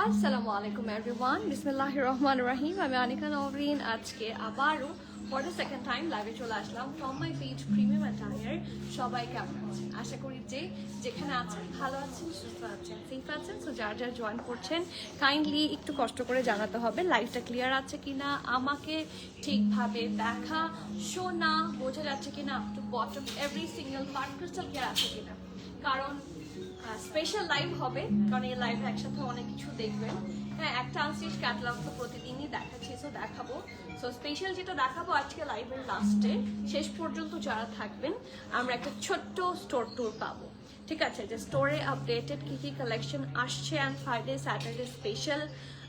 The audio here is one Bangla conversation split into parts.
আসসালামু আলাইকুম এভরিওয়ান, বিসমিল্লাহির রহমানির রহিম। আমি আনিকা নওরিন। আজকে আবারও ফর দ্য সেকেন্ড টাইম লাইভে চলে আসলাম from my page premium attire. সবাই কেমন আছেন? আশা করি যে যেখানে আছেন ভালো আছেন, সুস্থ আছেন, সেফ আছেন। সো যার যার জয়েন করছেন কাইন্ডলি একটু কষ্ট করে জানাতে হবে লাইভটা ক্লিয়ার আছে কিনা, আমাকে ঠিকভাবে দেখা শোনা বোঝা যাচ্ছে কিনা, to bottom every single part crystal clear আছে কিনা। কারণ স্পেশাল লাইভ হবে, কারণ এই লাইভে একসাথে অনেক কিছু দেখবেন। হ্যাঁ, একটা আনস্টিচ ক্যাটালগ তো প্রতিদিনই দেখাচ্ছি, সো দেখাবো। সো স্পেশাল যেটা দেখাবো আজকে লাইভের লাস্টে শেষ পর্যন্ত যারা থাকবেন আমরা একটা ছোট্ট স্টোর ট্যুর পাবো। ঠিক আছে, যে স্টোরে আপডেটেড কী কী কালেকশন আসছে অ্যান্ড ফ্রাইডে স্যাটারডে স্পেশাল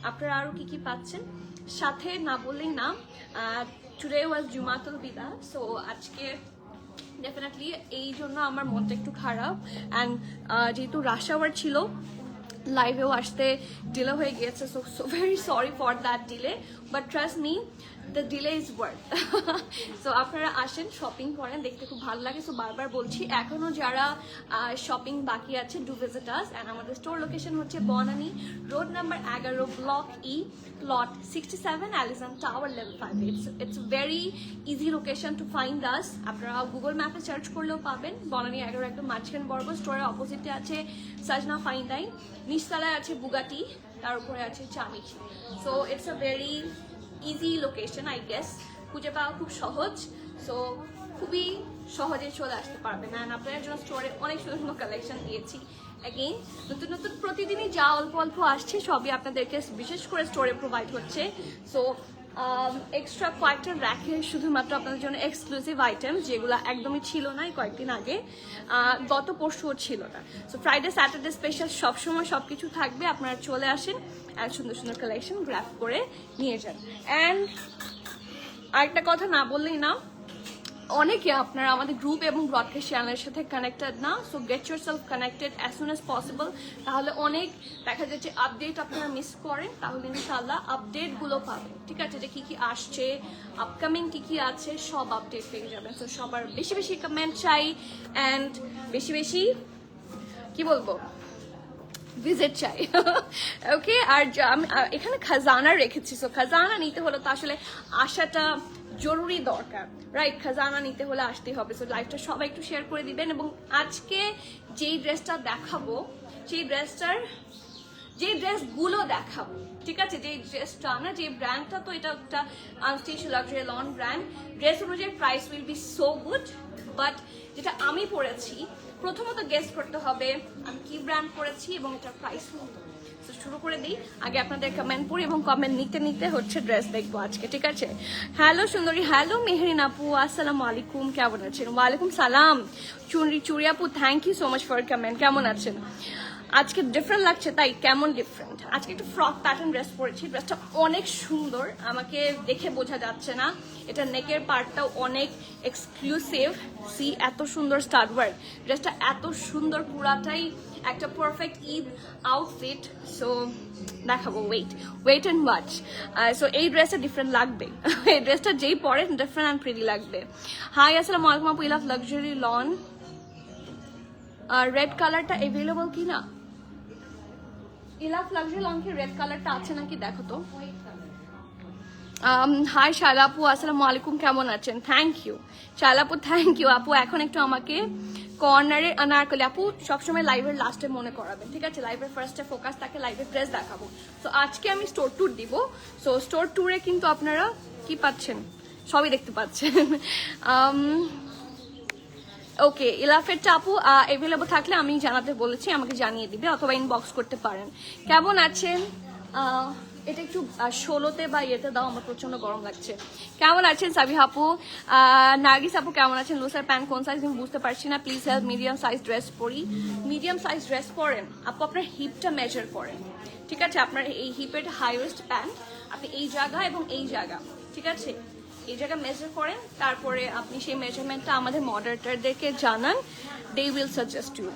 আপনারা আরও কী কী পাচ্ছেন। সাথে না বললেই না, টুডে ওয়াজ জুমাতুল বিদা। সো আজকে ডেফিনেটলি এই জন্য আমার মনটা একটু খারাপ। অ্যান্ড যেহেতু রাশ আওয়ার ছিল, লাইভেও আসতে ডিলে হয়ে গিয়েছে, so very sorry for that delay, but trust me the delay is worth. So আপনারা আসেন, শপিং করেন, দেখতে খুব ভালো লাগে। সো বারবার বলছি, এখনও যারা শপিং বাকি আছে, ডু ভিজিট আস। অ্যান্ড আমাদের স্টোর লোকেশন হচ্ছে Banani road number 11, block E, plot 67, Allison tower, level 5। It's very easy location to find us. আপনারা গুগল ম্যাপে সার্চ করলেও পাবেন। বনানী 11 একদম মাঝখানে বরাবর। স্টোরের অপোজিটে আছে সাজনা ফাইন ডাইন, নিচতলায় আছে বুগাটি, তার উপরে আছে চামিচি। So it's a very easy location, I guess. খুঁজে পাওয়া খুব সহজ, সো খুবই সহজে চলে আসতে পারবেন। অ্যান্ড আপনাদের জন্য স্টোরে অনেক সুন্দর সুন্দর কালেকশন দিয়েছি। অ্যাগেইন নতুন নতুন প্রতিদিনই যা অল্প অল্প আসছে সবই আপনাদেরকে বিশেষ করে স্টোরে প্রোভাইড হচ্ছে। সো এক্সট্রা কয়েকটা র্যাকে শুধুমাত্র আপনাদের জন্য এক্সক্লুসিভ আইটেম, যেগুলো একদমই ছিল না এই কয়েকদিন আগে, গত পরশুও ছিল না। সো ফ্রাইডে স্যাটারডে স্পেশাল সবসময় সব কিছু থাকবে। আপনারা চলে আসেন আর সুন্দর সুন্দর কালেকশন গ্র্যাব করে নিয়ে যান। অ্যান্ড আরেকটা কথা না বললেই না, অনেকে আপনারা আমাদের গ্রুপ এবং ব্রডকাস্ট চ্যানেলের সাথে কানেক্টেড না। So get your self connected as soon as possible. তাহলে অনেক দেখা যাচ্ছে আপডেট আপনারা মিস করেন, তাহলে ইনশাল্লাহ আপডেটগুলো পাবেন। ঠিক আছে, যে কী কী আসছে, আপকামিং কী কী আছে, সব আপডেট পেয়ে যাবেন। সো সবার বেশি বেশি কমেন্ট চাই অ্যান্ড বেশি বেশি কি বলবো ভিজিট চাই। ওকে, আর আমি এখানে খাজানা রেখেছি। সো খাজানা নিতে হলে তো আসলে আসাটা জরুরি দরকার, রাইট? খাজানা নিতে হলে আসতেই হবে। সো লাইভটা সবাই একটু শেয়ার করে দিবেন। এবং আজকে যেই ড্রেসটা দেখাবো, সেই ড্রেসগুলো দেখাবো, ঠিক আছে? যে ড্রেসটা না, যে ব্র্যান্ডটা, তো এটা একটা unstitch luxury lawn brand. Dress অনুযায়ী price will be so good, but যেটা আমি পরেছি প্রথমত গেস করতে হবে আমি কি ব্র্যান্ড পরেছি এবং এটার প্রাইস কত। তো শুরু করে দিই, আগে আপনাদের কমেন্ট পড়ি এবং কমেন্ট নিতে নিতে হচ্ছে ড্রেস দেখবো আজকে, ঠিক আছে? হ্যালো সুন্দরী, হ্যালো মেহরিন আপু, আসসালামু আলাইকুম, কেমন আছেন? ওয়ালাইকুম সালাম চুরি আপু, thank you so much for comment. কেমন আছেন? আজকে ডিফারেন্ট লাগছে, তাই কেমন ডিফারেন্ট? আজকে একটু ফ্রক প্যাটার্ন ড্রেস পরেছি, ড্রেসটা অনেক সুন্দর, আমাকে দেখে বোঝা যাচ্ছে না। এটা নেকের পার্টটাও অনেক এক্সক্লুসিভ, সি এত সুন্দর স্টাড ওয়ার্ক, ড্রেসটা এত সুন্দর, পুরাটাই একটা পারফেক্ট ঈদ আউটফিট। সো দেখাবো, ওয়েট অ্যান্ড ওয়াচ। সো এই ড্রেসটা ডিফারেন্ট লাগবে, এই ড্রেসটা যেই পরে ডিফারেন্ট অ্যান্ড প্রিটি লাগবে। হাই আসসালামু আলাইকুম আপু, ইলাফ লাক্সারি লন রেড কালারটা অ্যাভেলেবল কি না? ইলাফ লাক্সারি লন কি রেড কালারটা আছে নাকি দেখো তো। হাই শালাপু, আসসালামু আলাইকুম, কেমন আছেন? থ্যাংক ইউ শালাপু, থ্যাংক ইউ আপু। এখন একটু আমাকে কর্নারে আনারকলি আপু সবসময় লাইভের লাস্টে মনে করাবেন, ঠিক আছে? লাইভের ফার্স্টে ফোকাস থাকে, লাইভের ড্রেস দেখাবো। তো আজকে আমি স্টোর ট্যুর দিব। সো স্টোর ট্যুরে কিন্তু আপনারা কি পাচ্ছেন সবই দেখতে পাচ্ছেন। ওকে, ইলাফেরটা আপু অ্যাভেলেবল থাকলে আমি জানাতে বলেছি, আমাকে জানিয়ে দিবে অথবা ইনবক্স করতে পারেন। কেমন আছেন? এটা একটু 16তে বা ইয়েতে দাও, আমার প্রচন্ড গরম লাগছে। কেমন আছেন সাবি আপু? নার্গিস আপু কেমন আছেন? লুসার প্যান্ট কোন সাইজ আমি বুঝতে পারছি না, please help. Medium size dress পরি। মিডিয়াম সাইজ ড্রেস পরেন আপু, আপনার হিপটা মেজার করেন, ঠিক আছে? আপনার এই হিপের হাইয়েস্ট প্যান্ট আপনি এই জায়গা এবং এই জায়গা, ঠিক আছে? এই জায়গা মেজার করেন, তারপরে আপনি সেই মেজারমেন্টটা আমাদের মডারেটরদেরকে জানান, দে উইল সাজেস্ট ইউ।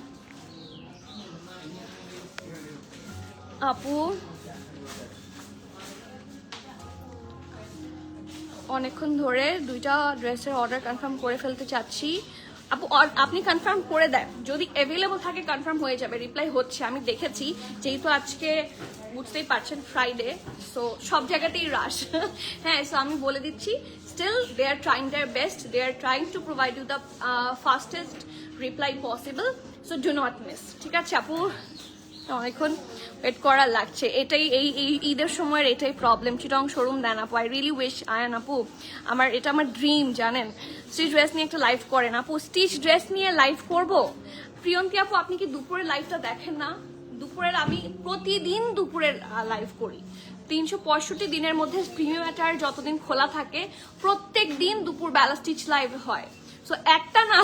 আপু অনেকক্ষণ ধরে 2টা ড্রেসের অর্ডার কনফার্ম করে ফেলতে চাচ্ছি আপু। আপনি কনফার্ম করে দেন, যদি অ্যাভেলেবল থাকে কনফার্ম হয়ে যাবে, রিপ্লাই হচ্ছে, আমি দেখেছি। যেহেতু আজকে বুঝতেই পারছেন ফ্রাইডে, সো সব জায়গাতেই রাশ। হ্যাঁ, সো আমি বলে দিচ্ছি, still they are trying their best, they are trying to provide you the fastest reply possible, so do not miss, ঠিক আছে আপু? অনেকক্ষণ ওয়েট করা লাগছে, এটাই এই ঈদের সময়ের এটাই প্রবলেম। চিটং শোরুম দেন আপু, আই রিয়েলি উইশ আয়ান আপু, এটা আমার ড্রিম, জানেন? স্টিচ ড্রেস নিয়ে একটা লাইভ করেন আপু, স্টিচ ড্রেস নিয়ে লাইভ করবো। প্রিয়ন্তী আপু, আপনি কি দুপুরের লাইভটা দেখেন না? দুপুরের আমি প্রতিদিন দুপুরের লাইভ করি, 365 দিনের মধ্যে প্রিমিয়াম অ্যাটায়ার যতদিন খোলা থাকে প্রত্যেক দিন দুপুর বেলা স্টিচ লাইভ হয়। সো একটা না,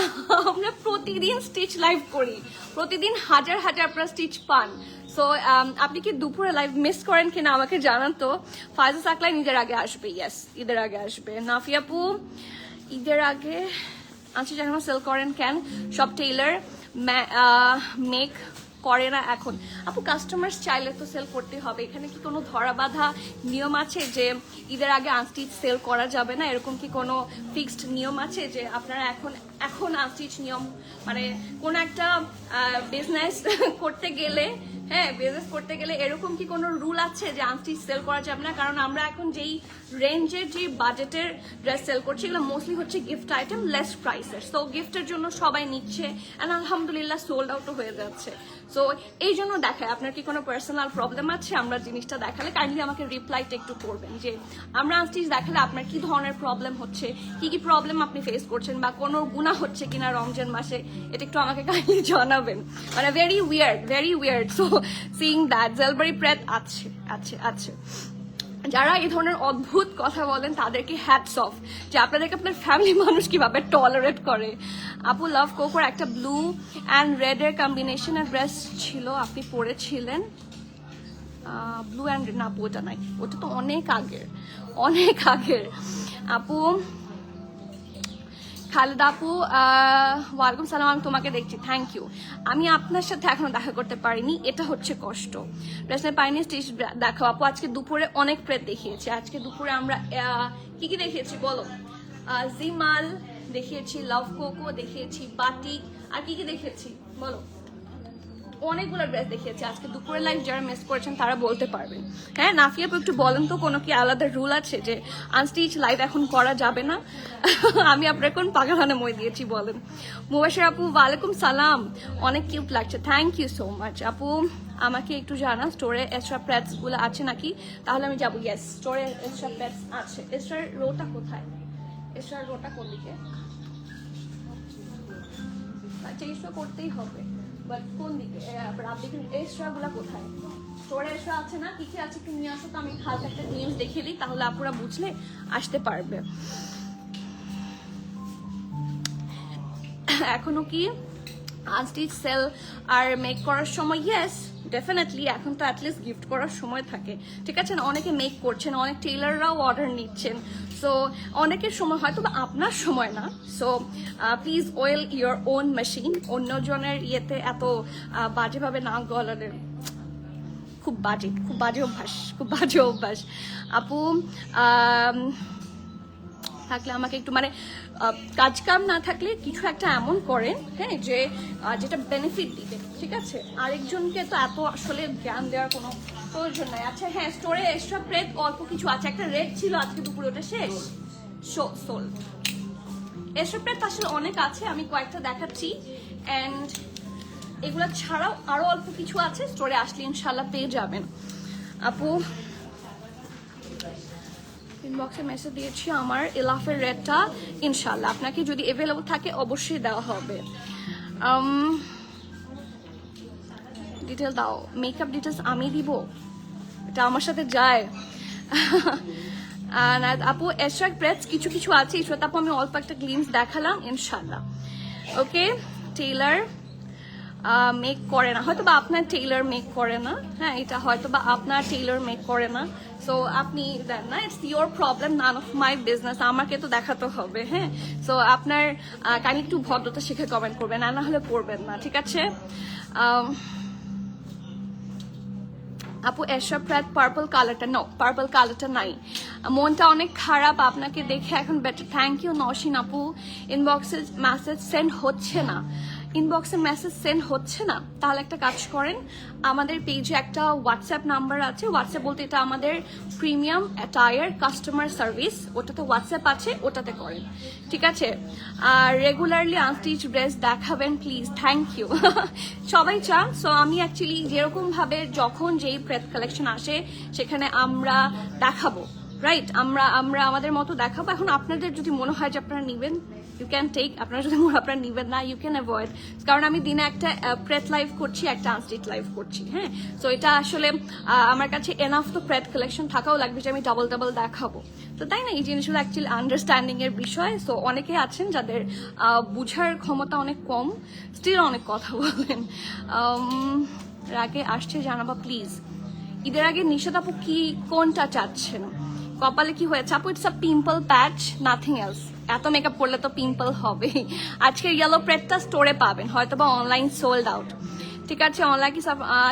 আমরা প্রতিদিন স্টিচ লাইভ করি, প্রতিদিন হাজার হাজার আপনারা স্টিচ পান। সো আপনি কি দুপুরে লাইভ মিস করেন কিনা আমাকে জানান তো। ফায়জা সাকলাই ঈদের আগে আসবে, ইয়েস ঈদের আগে আসবে। নাফিয়াপু ঈদের আগে আচ্ছা, যখন সেল করেন কেন? সব টেইলার মেক করে না এখন আপু, কাস্টমার্স চাইলে তো সেল করতে হবে। এখানে কি কোনো ধরা বাঁধা নিয়ম আছে যে ঈদের আগে আনস্টিচ সেল করা যাবে না? এরকম কি কোনো ফিক্সড নিয়ম আছে যে আপনারা এখন আনস্টিচ নিয়ম, মানে কোন একটা বিজনেস করতে গেলে, হ্যাঁ বিজনেস করতে গেলে এরকম কি কোনো রুল আছে যে আনস্টিচ সেল করা যাবে না? কারণ আমরা এখন যেই রেঞ্জের যে বাজেটের ড্রেস সেল করছি, এগুলো মোস্টলি হচ্ছে গিফট আইটেম, লেস প্রাইসের। সো গিফটের জন্য সবাই নিচ্ছে, অ্যান্ড আলহামদুলিল্লাহ সোল্ড আউটও হয়ে যাচ্ছে। সো এই জন্য দেখায়, আপনার কি কোনো পার্সোনাল প্রবলেম আছে? আমরা জিনিসটা দেখালে কাইন্ডলি আমাকে রিপ্লাইটা একটু করবেন যে আমরা আনস্টিচ দেখালে আপনার কি ধরনের প্রবলেম হচ্ছে, কি প্রবলেম আপনি ফেস করছেন, বা কোনো গুনাহ হচ্ছে কিনা রমজান মাসে, এটা একটু আমাকে কাইন্ডলি জানাবেন। মানে very weird. So seeing that জেলবারি প্রেত আছে আছে আছে যারা এই ধরনের অদ্ভুত কথা বলেন তাদেরকে হ্যাটস অফ, যে আপনাদেরকে আপনার ফ্যামিলি মানুষ কিভাবে টলারেট করে। আপু লাভ কোকোর একটা ব্লু অ্যান্ড রেড এর কম্বিনেশনের ড্রেস ছিল, আপনি পরেছিলেন। ব্লু অ্যান্ড না আপু, ওটা নাই, ওটা তো অনেক আগের আপু। খালেদা আপু ওয়ালাইকুম সালাম, আমি তোমাকে দেখছি, থ্যাংক ইউ। আমি আপনার সাথে এখনো দেখা করতে পারিনি, এটা হচ্ছে কষ্ট। ড্রেসের পাইনি স্টিচ দেখাও আপু। আজকে দুপুরে অনেক প্রেত দেখিয়েছি। আজকে দুপুরে আমরা কি দেখিয়েছি বলো? জিমাল দেখিয়েছি, লাভ কোকো দেখিয়েছি, বাটিক, আর কি দেখিয়েছি বলো? অনেকগুলো ড্রেস দেখিয়েছি আজকে দুপুরের লাইভ। যারা মিস করেছেন তারা বলতে পারবেন। হ্যাঁ নাফিয়া একটু বলেন তো, কোনো কি আলাদা রুল আছে যে আনস্টিচ লাইভ এখন করা যাবে না? আমি আপনার কোন পাগলানে মই দিয়েছি বলেন। মুবাশির আপু ওয়ালাইকুম সালাম, অনেক কিউট লাগছে, থ্যাংক ইউ সো মাচ আপু। আমাকে একটু জানা স্টোরে এক্সট্রা প্যাডস গুলো আছে নাকি, তাহলে আমি যাবো। ইয়েস, স্টোরে এক্সট্রা প্যাডস আছে। এক্সট্রা রোটা কোথায়? এক্সট্রা রোটা কোন দিকে? চেঞ্জ তো করতেই হবে, বাট কোন দিকে? আপনি এক্সট্রা গুলা কোথায়? স্টোরে এক্সট্রা আছে না? কি আছে একটু নিয়ে আসো তো, আমি হালকা একটা নিউজ দেখিয়ে দিই, তাহলে আপুরা বুঝলে আসতে পারবে। এখনো কি আনস্টিচ সেল আর মেক করার সময়? ইয়েস, ডেফিনেটলি এখন তো অ্যাটলিস্ট গিফট করার সময় থাকে, ঠিক আছে না? অনেকে মেক করছেন, অনেক টেইলাররাও অর্ডার নিচ্ছেন, সো অনেকের সময় হয়তো বা আপনার সময় না। So please well your own machine, অন্যজনের ইয়েতে এত বাজেভাবে না গলালে খুব বাজে অভ্যাস। আপু থাকলে আমাকে একটু মানে কাজ কাম না থাকলে কিছু একটা এমন করেন, হ্যাঁ, যে যেটা বেনিফিট দিবে, ঠিক আছে? আরেকজনকে তো এত আসলে জ্ঞান দেওয়ার কোনো প্রয়োজন নাই। আচ্ছা হ্যাঁ, স্টোরে এক্সট্রা প্রেড অল্প কিছু আছে, একটা রেড ছিল আজকে দুপুরে, ওটা শেষ, সোল্ড। এক্সট্রা প্রেড আসলে অনেক আছে, আমি কয়েকটা দেখাচ্ছি। অ্যান্ড এগুলা ছাড়াও আরো অল্প কিছু আছে, স্টোরে আসলে ইনশাল্লাহ পেয়ে যাবেন। আপু ইনবক্সে মেসেজ দিয়েছি আমার এলাফের রেটটা, ইনশাল্লাহ আপনাকে যদি অ্যাভেলেবল থাকে অবশ্যই দেওয়া হবে। ডিটেল দাও, মেকআপ ডিটেলস আমি দিব, এটা আমার সাথে যায়। আপু এক্সট্রা প্রেস কিছু কিছু আছে, ঈশ্বর আপু আমি অল্প একটা গ্লিমস দেখালাম, ইনশাল্লাহ। ওকে, টেইলার মেক করে না, হয়তো বা আপনার টেইলার মেক করে না, হ্যাঁ, এটা হয়তো বা আপনার টেইলার মেক করে না, সো আপনি দেন না, it's your problem, none of my business, আমাকে তো দেখাতে হবে, হ্যাঁ। সো আপনার কাইন্ডলি একটু ভদ্রতা শিখে কমেন্ট করবেন, না হলে পড়বেন না, ঠিক আছে? আপু এসব প্রায় পার্পল কালারটা, নো পার্পল কালারটা নাই, মনটা অনেক খারাপ আপনাকে দেখে এখন বেটার। থ্যাংক ইউ নওশিন আপু, ইনবক্সে মেসেজ সেন্ড হচ্ছে না, তাহলে একটা কাজ করেন, আমাদের পেজে একটা হোয়াটসঅ্যাপ নাম্বার আছে, হোয়াটসঅ্যাপ বলতে এটা আমাদের প্রিমিয়াম অ্যাটায়ার কাস্টমার সার্ভিস, ওটাতে হোয়াটসঅ্যাপ আছে, ওটাতে করেন, ঠিক আছে? আর রেগুলারলি আনস্টিচ ড্রেস দেখাবেন প্লিজ, থ্যাংক ইউ। সবাই চান, সো আমি অ্যাকচুয়ালি যেরকম ভাবে যখন যেই প্রেস কালেকশন আসে সেখানে আমরা দেখাবো, রাইট? আমরা আমাদের মতো দেখাবো। এখন আপনাদের যদি মনে হয় যে আপনারা নিবেন, ইউ ক্যান টেক, আপনারা যদি আপনারা নিবেন না, ইউ ক্যান অ্যাভয়েড, কারণ আমি দিনে একটা প্রেট লাইভ করছি, একটা আনস্টিচ লাইভ করছি, হ্যাঁ। সো এটা আসলে আমার কাছে এনাফ তো প্রেট কালেকশন থাকাও লাগবে যে আমি ডাবল দেখাবো, তো তাই না? এই জিনিসগুলো অ্যাকচুয়ালি আন্ডারস্ট্যান্ডিং এর বিষয়। সো অনেকে আছেন যাদের বুঝার ক্ষমতা অনেক কম, স্টিল অনেক কথা বলেন। আগে আসছে জানাবা প্লিজ। ঈদের আগে নিশাদ আপু কি কোনটা চাচ্ছেন? কপালে কি হয়েছে আপু? It's a pimple patch, nothing else. এত মেকআপ করলে তো পিম্পল হবে। আজকের ইয়েলো প্রেডটা স্টোরে পাবেন, হয়তো বা অনলাইন সোল্ড আউট, ঠিক আছে? অনলাইন কি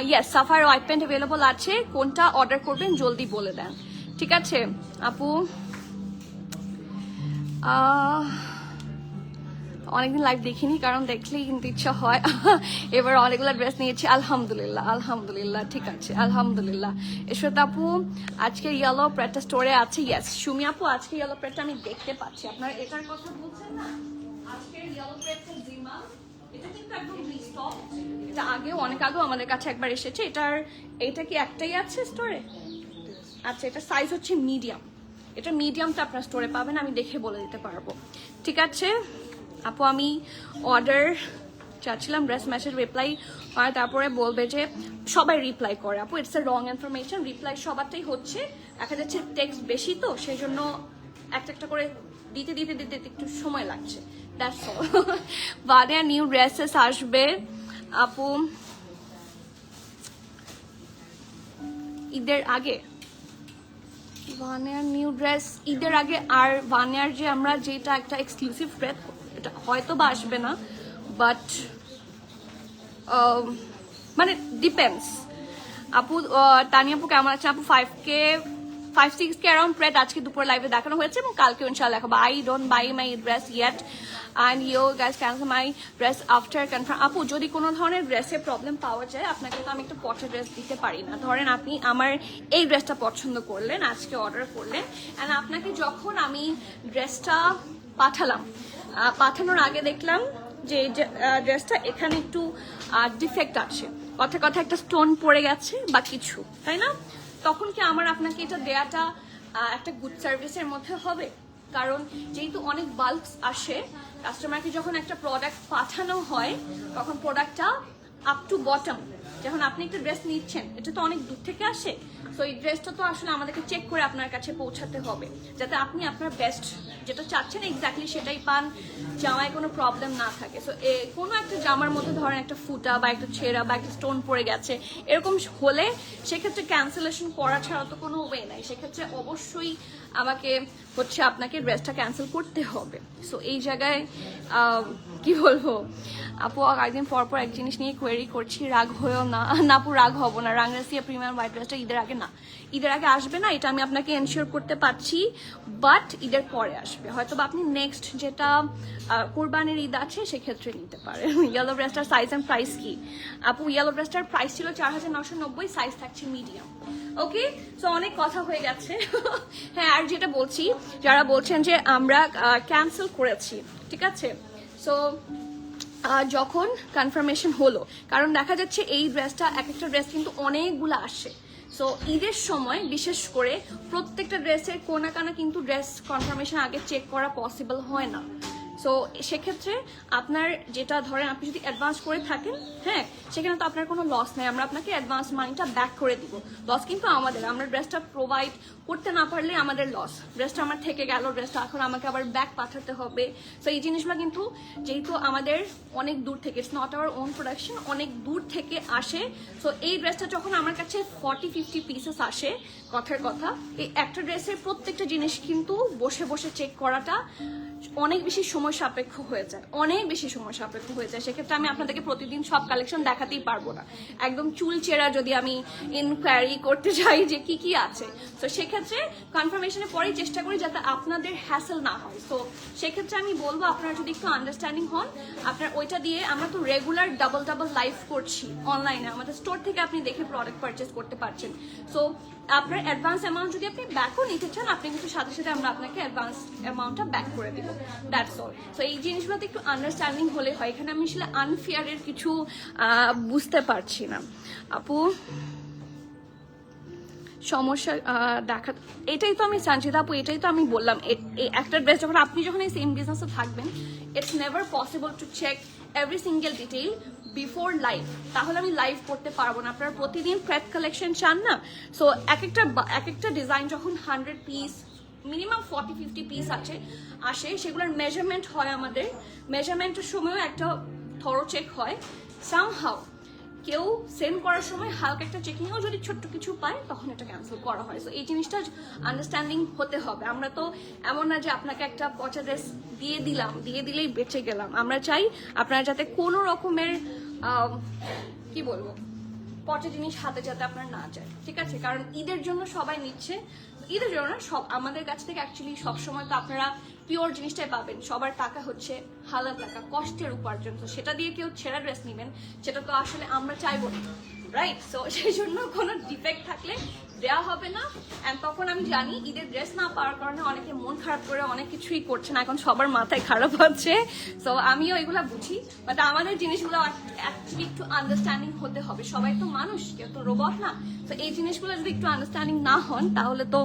yes, suffer white pant available আছে, কোনটা অর্ডার করবেন জলদি বলে দেন, ঠিক আছে আপু? অনেকদিন লাইভ দেখিনি, কারণ দেখলেই কিন্তু ইচ্ছা হয়। এবার অনেকগুলো ড্রেস নিয়েছি, আলহামদুলিল্লাহ, ঠিক আছে, আলহামদুলিল্লাহ। এসব আপু আজকে ইয়েলো প্রেডটা স্টোরে আছে, ইয়েস। সুমি আপু আজকে ইয়েলো প্রেডটা আমি দেখতে পাচ্ছি, আপনারা এটার কথা বলছেন না? আজকের ইয়েলো প্রেডটা জিমা, এটা কিন্তু একদম রিস্টক, এটা অনেক আগেও আমাদের কাছে একবার এসেছে। এটা কি একটাই আছে স্টোরে? আচ্ছা, এটা সাইজ হচ্ছে মিডিয়াম, এটা মিডিয়ামটা আপনার স্টোরে পাবেন, আমি দেখে বলে দিতে পারবো, ঠিক আছে আপু? আমি অর্ডার চাচ্ছিলাম, ড্রেস মেসেজ রিপ্লাই হয়, তারপরে বলবে যে সবাই রিপ্লাই করে আপু, it's a wrong information, reply সবারটাই হচ্ছে, দেখা যাচ্ছে টেক্সট বেশি, তো সেই জন্য একটা করে দিতে একটু সময় লাগছে, দ্যাটস অল। বাদে নিউ ড্রেসেস আসবে আপু ঈদের আগে, ভানিয়ার নিউ ড্রেস ঈদের আগে। আর ভানিয়ার যে আমরা যেটা একটা এক্সক্লুসিভ ড্রেস, এটা হয়তো বা আসবে না, বাট মানে ডিপেন্ডস। আপু তানিয়া আপু কেমন আছে? আপু 5-6K অ্যারাউন্ড প্রেড আজকে দুপুর লাইভে দেখানো হয়েছে, এবং কালকে ইনশাআল্লাহ দেখাবো। I don't buy my dress yet and you guys cancel my dress after confirm. আপু যদি কোনো ধরনের ড্রেসের প্রবলেম পাওয়া যায়, আপনাকে তো আমি একটা পচা ড্রেস দিতে পারি না। ধরেন আপনি আমার এই ড্রেসটা পছন্দ করলেন, আজকে অর্ডার করলেন, অ্যান্ড আপনাকে যখন আমি ড্রেসটা পাঠানোর আগে দেখলাম যে ড্রেসটা এখানে একটু ডিফেক্ট আছে, কথা একটা স্টোন পড়ে গেছে বা কিছু, তাই না? তখন কি আমার আপনাকে এটা দেয়াটা একটা গুড সার্ভিসের মধ্যে হবে? কারণ যেহেতু অনেক বাল্কস আসে, কাস্টমারকে যখন একটা প্রোডাক্ট পাঠানো হয়, তখন প্রোডাক্টটা আপ টু বটম, যখন আপনি একটা ড্রেস নিচ্ছেন, এটা তো অনেক দূর থেকে আসে, সো এই ড্রেসটা তো আসলে আমাদেরকে চেক করে আপনার কাছে পৌঁছাতে হবে, যাতে আপনি আপনার বেস্ট যেটা চাচ্ছেন এক্স্যাক্টলি সেটাই পান, জামায় কোনো প্রবলেম না থাকে। সো কোনো একটা জামার মধ্যে ধরেন একটা ফুটা বা একটা ছেঁড়া বা একটা স্টোন পড়ে গেছে এরকম হলে সেক্ষেত্রে ক্যান্সেলেশন করা ছাড়া তো কোনো ওয়ে নাই, সেক্ষেত্রে অবশ্যই আমাকে হচ্ছে আপনাকে ড্রেসটা ক্যান্সেল করতে হবে। সো এই জায়গায় কি বলবো আপু, একদিন পর এক জিনিস নিয়ে কোয়েরি করছি, রাগ হয়েও না। আপু রাগ হবো না, রাঙ্গাসিয়া প্রিমিয়াম হোয়াইট ড্রেসটা ঈদের আগে না, ঈদের আগে আসবে না, এটা আমি আপনাকে এনশিওর করতে পারছি, বাট ঈদের পরে আসবে। হয়তো বা আপনি নেক্সট যেটা কোরবানির ঈদ আছে সেক্ষেত্রে নিতে পারেন। ইয়েলো ড্রেসটার সাইজ অ্যান্ড প্রাইস কি আপু? ইয়েলো ড্রেসটার প্রাইস ছিল 4990, সাইজ থাকছে মিডিয়াম। ওকে, সো অনেক কথা হয়ে গেছে। হ্যাঁ, আর যেটা বলছি, যারা বলছেন যে আমরা ক্যান্সেল করেছি, ঠিক আছে, সো যখন কনফার্মেশন হলো, কারণ দেখা যাচ্ছে এই ড্রেসটা এক একটা ড্রেস কিন্তু অনেকগুলো আসে, সো ঈদের সময় বিশেষ করে প্রত্যেকটা ড্রেসের কোনা কানা কিন্তু ড্রেস কনফার্মেশন আগে চেক করা পসিবল হয় না। সো সেক্ষেত্রে আপনার যেটা ধরেন আপনি যদি অ্যাডভান্স করে থাকেন, হ্যাঁ, সেখানে তো আপনার কোনো লস নেই, আমরা আপনাকে অ্যাডভান্স মানিটা ব্যাক করে দিব। লস কিন্তু আমাদের, আমরা ড্রেসটা প্রোভাইড করতে না পারলে আমাদের লস, ড্রেসটা আমার থেকে গেল, ড্রেসটা এখন আমাকে আবার ব্যাক পাঠাতে হবে। সো এই জিনিসগুলো কিন্তু যেহেতু আমাদের অনেক দূর থেকে, it's not our own production, অনেক দূর থেকে আসে। সো এই ড্রেসটা যখন আমার কাছে 40-50 পিসেস আসে, কথার কথা, এই একটা ড্রেসের প্রত্যেকটা জিনিস কিন্তু বসে বসে চেক করাটা অনেক বেশি সময় সাপেক্ষ হয়ে যায়, অনেক বেশি সময় সাপেক্ষ হয়ে যায়। সেক্ষেত্রে আমি আপনাদেরকে প্রতিদিন সব কালেকশন দেখাতেই পারবো না, একদম চুল চেরা যদি আমি ইনকোয়ারি করতে চাই যে কি কি আছে। তো সেক্ষেত্রে কনফার্মেশনের পরেই চেষ্টা করি যাতে আপনাদের হ্যাসেল না হয়। তো সেক্ষেত্রে আমি বলবো আপনারা যদি একটু আন্ডারস্ট্যান্ডিং হন, আপনার ওইটা দিয়ে, আমরা তো রেগুলার ডাবল লাইভ করছি অনলাইনে, আমাদের স্টোর থেকে আপনি দেখে প্রোডাক্ট পারচেস করতে পারছেন। সো আপনার অ্যাডভান্স অ্যামাউন্ট যদি আপনি ব্যাকও নিতে চান, আপনি কিন্তু সাথে সাথে আমরা আপনাকে অ্যাডভান্স অ্যামাউন্টটা ব্যাক করে দিব, দ্যাটস অল। সো এই জিনিসগুলোতে একটু আন্ডারস্ট্যান্ডিং হলে হয়, এখানে আমি আসলে আনফেয়ারের কিছু বুঝতে পারছি না আপু। সমস্যা দেখা, এটাই তো আমি সঞ্চিতা আপু, এটাই তো আমি বললাম, একটা ড্রেস যখন এই সেম বিজনেসে থাকবেন, it's never possible to check every single detail before live, তাহলে আমি লাইভ করতে পারবো না। আপনারা প্রতিদিন ক্রেপ কালেকশন চান না, সো এক একটা ডিজাইন যখন 100 পিস, মিনিমাম 40-50 পিস আসে, সেগুলোর মেজারমেন্ট হয়, আমাদের মেজারমেন্টের সময়ও একটা থরো চেক হয়। সামহাউ কেউ সেন্ড করার সময় হালকা একটা চেকিংও যদি ছোট্ট কিছু পায়, তখন এটা ক্যান্সেল করা হয়। সো এই জিনিসটা আন্ডারস্ট্যান্ডিং হতে হবে। আমরা তো এমন না যে আপনাকে একটা পচা ড্রেস দিয়ে দিলেই বেঁচে গেলাম। আমরা চাই আপনারা যাতে কোনো রকমের কি বলবো পচা জিনিস হাতে যাতে আপনার না যায়, ঠিক আছে, কারণ ঈদের জন্য সবাই নিচ্ছে, ঈদের জন্য না, সব আমাদের কাছ থেকে অ্যাকচুয়ালি সবসময় তো আপনারা পিওর জিনিসটাই পাবেন, সবার টাকা হচ্ছে হালাল টাকা, কষ্টের উপার্জন। তো সেটা দিয়ে কেউ ছেঁড়া ড্রেস নেবেন, সেটা তো আসলে আমরা চাইবো না, রাইট? সো সেই জন্য কোনো ডিফেক্ট থাকলে দেওয়া হবে না। অ্যান্ড তখন আমি জানি ঈদের ড্রেস না পাওয়ার কারণে অনেকে মন খারাপ করে অনেক কিছুই করছে না, এখন সবার মাথায় খারাপ হচ্ছে। সো আমিও এগুলো বুঝি, বাট আমাদের জিনিসগুলো অ্যাকচুয়ালি একটু আন্ডারস্ট্যান্ডিং হতে হবে, সবাই তো মানুষ, কেউ তো রোবট না। তো এই জিনিসগুলো যদি একটু আন্ডারস্ট্যান্ডিং না হন, তাহলে তো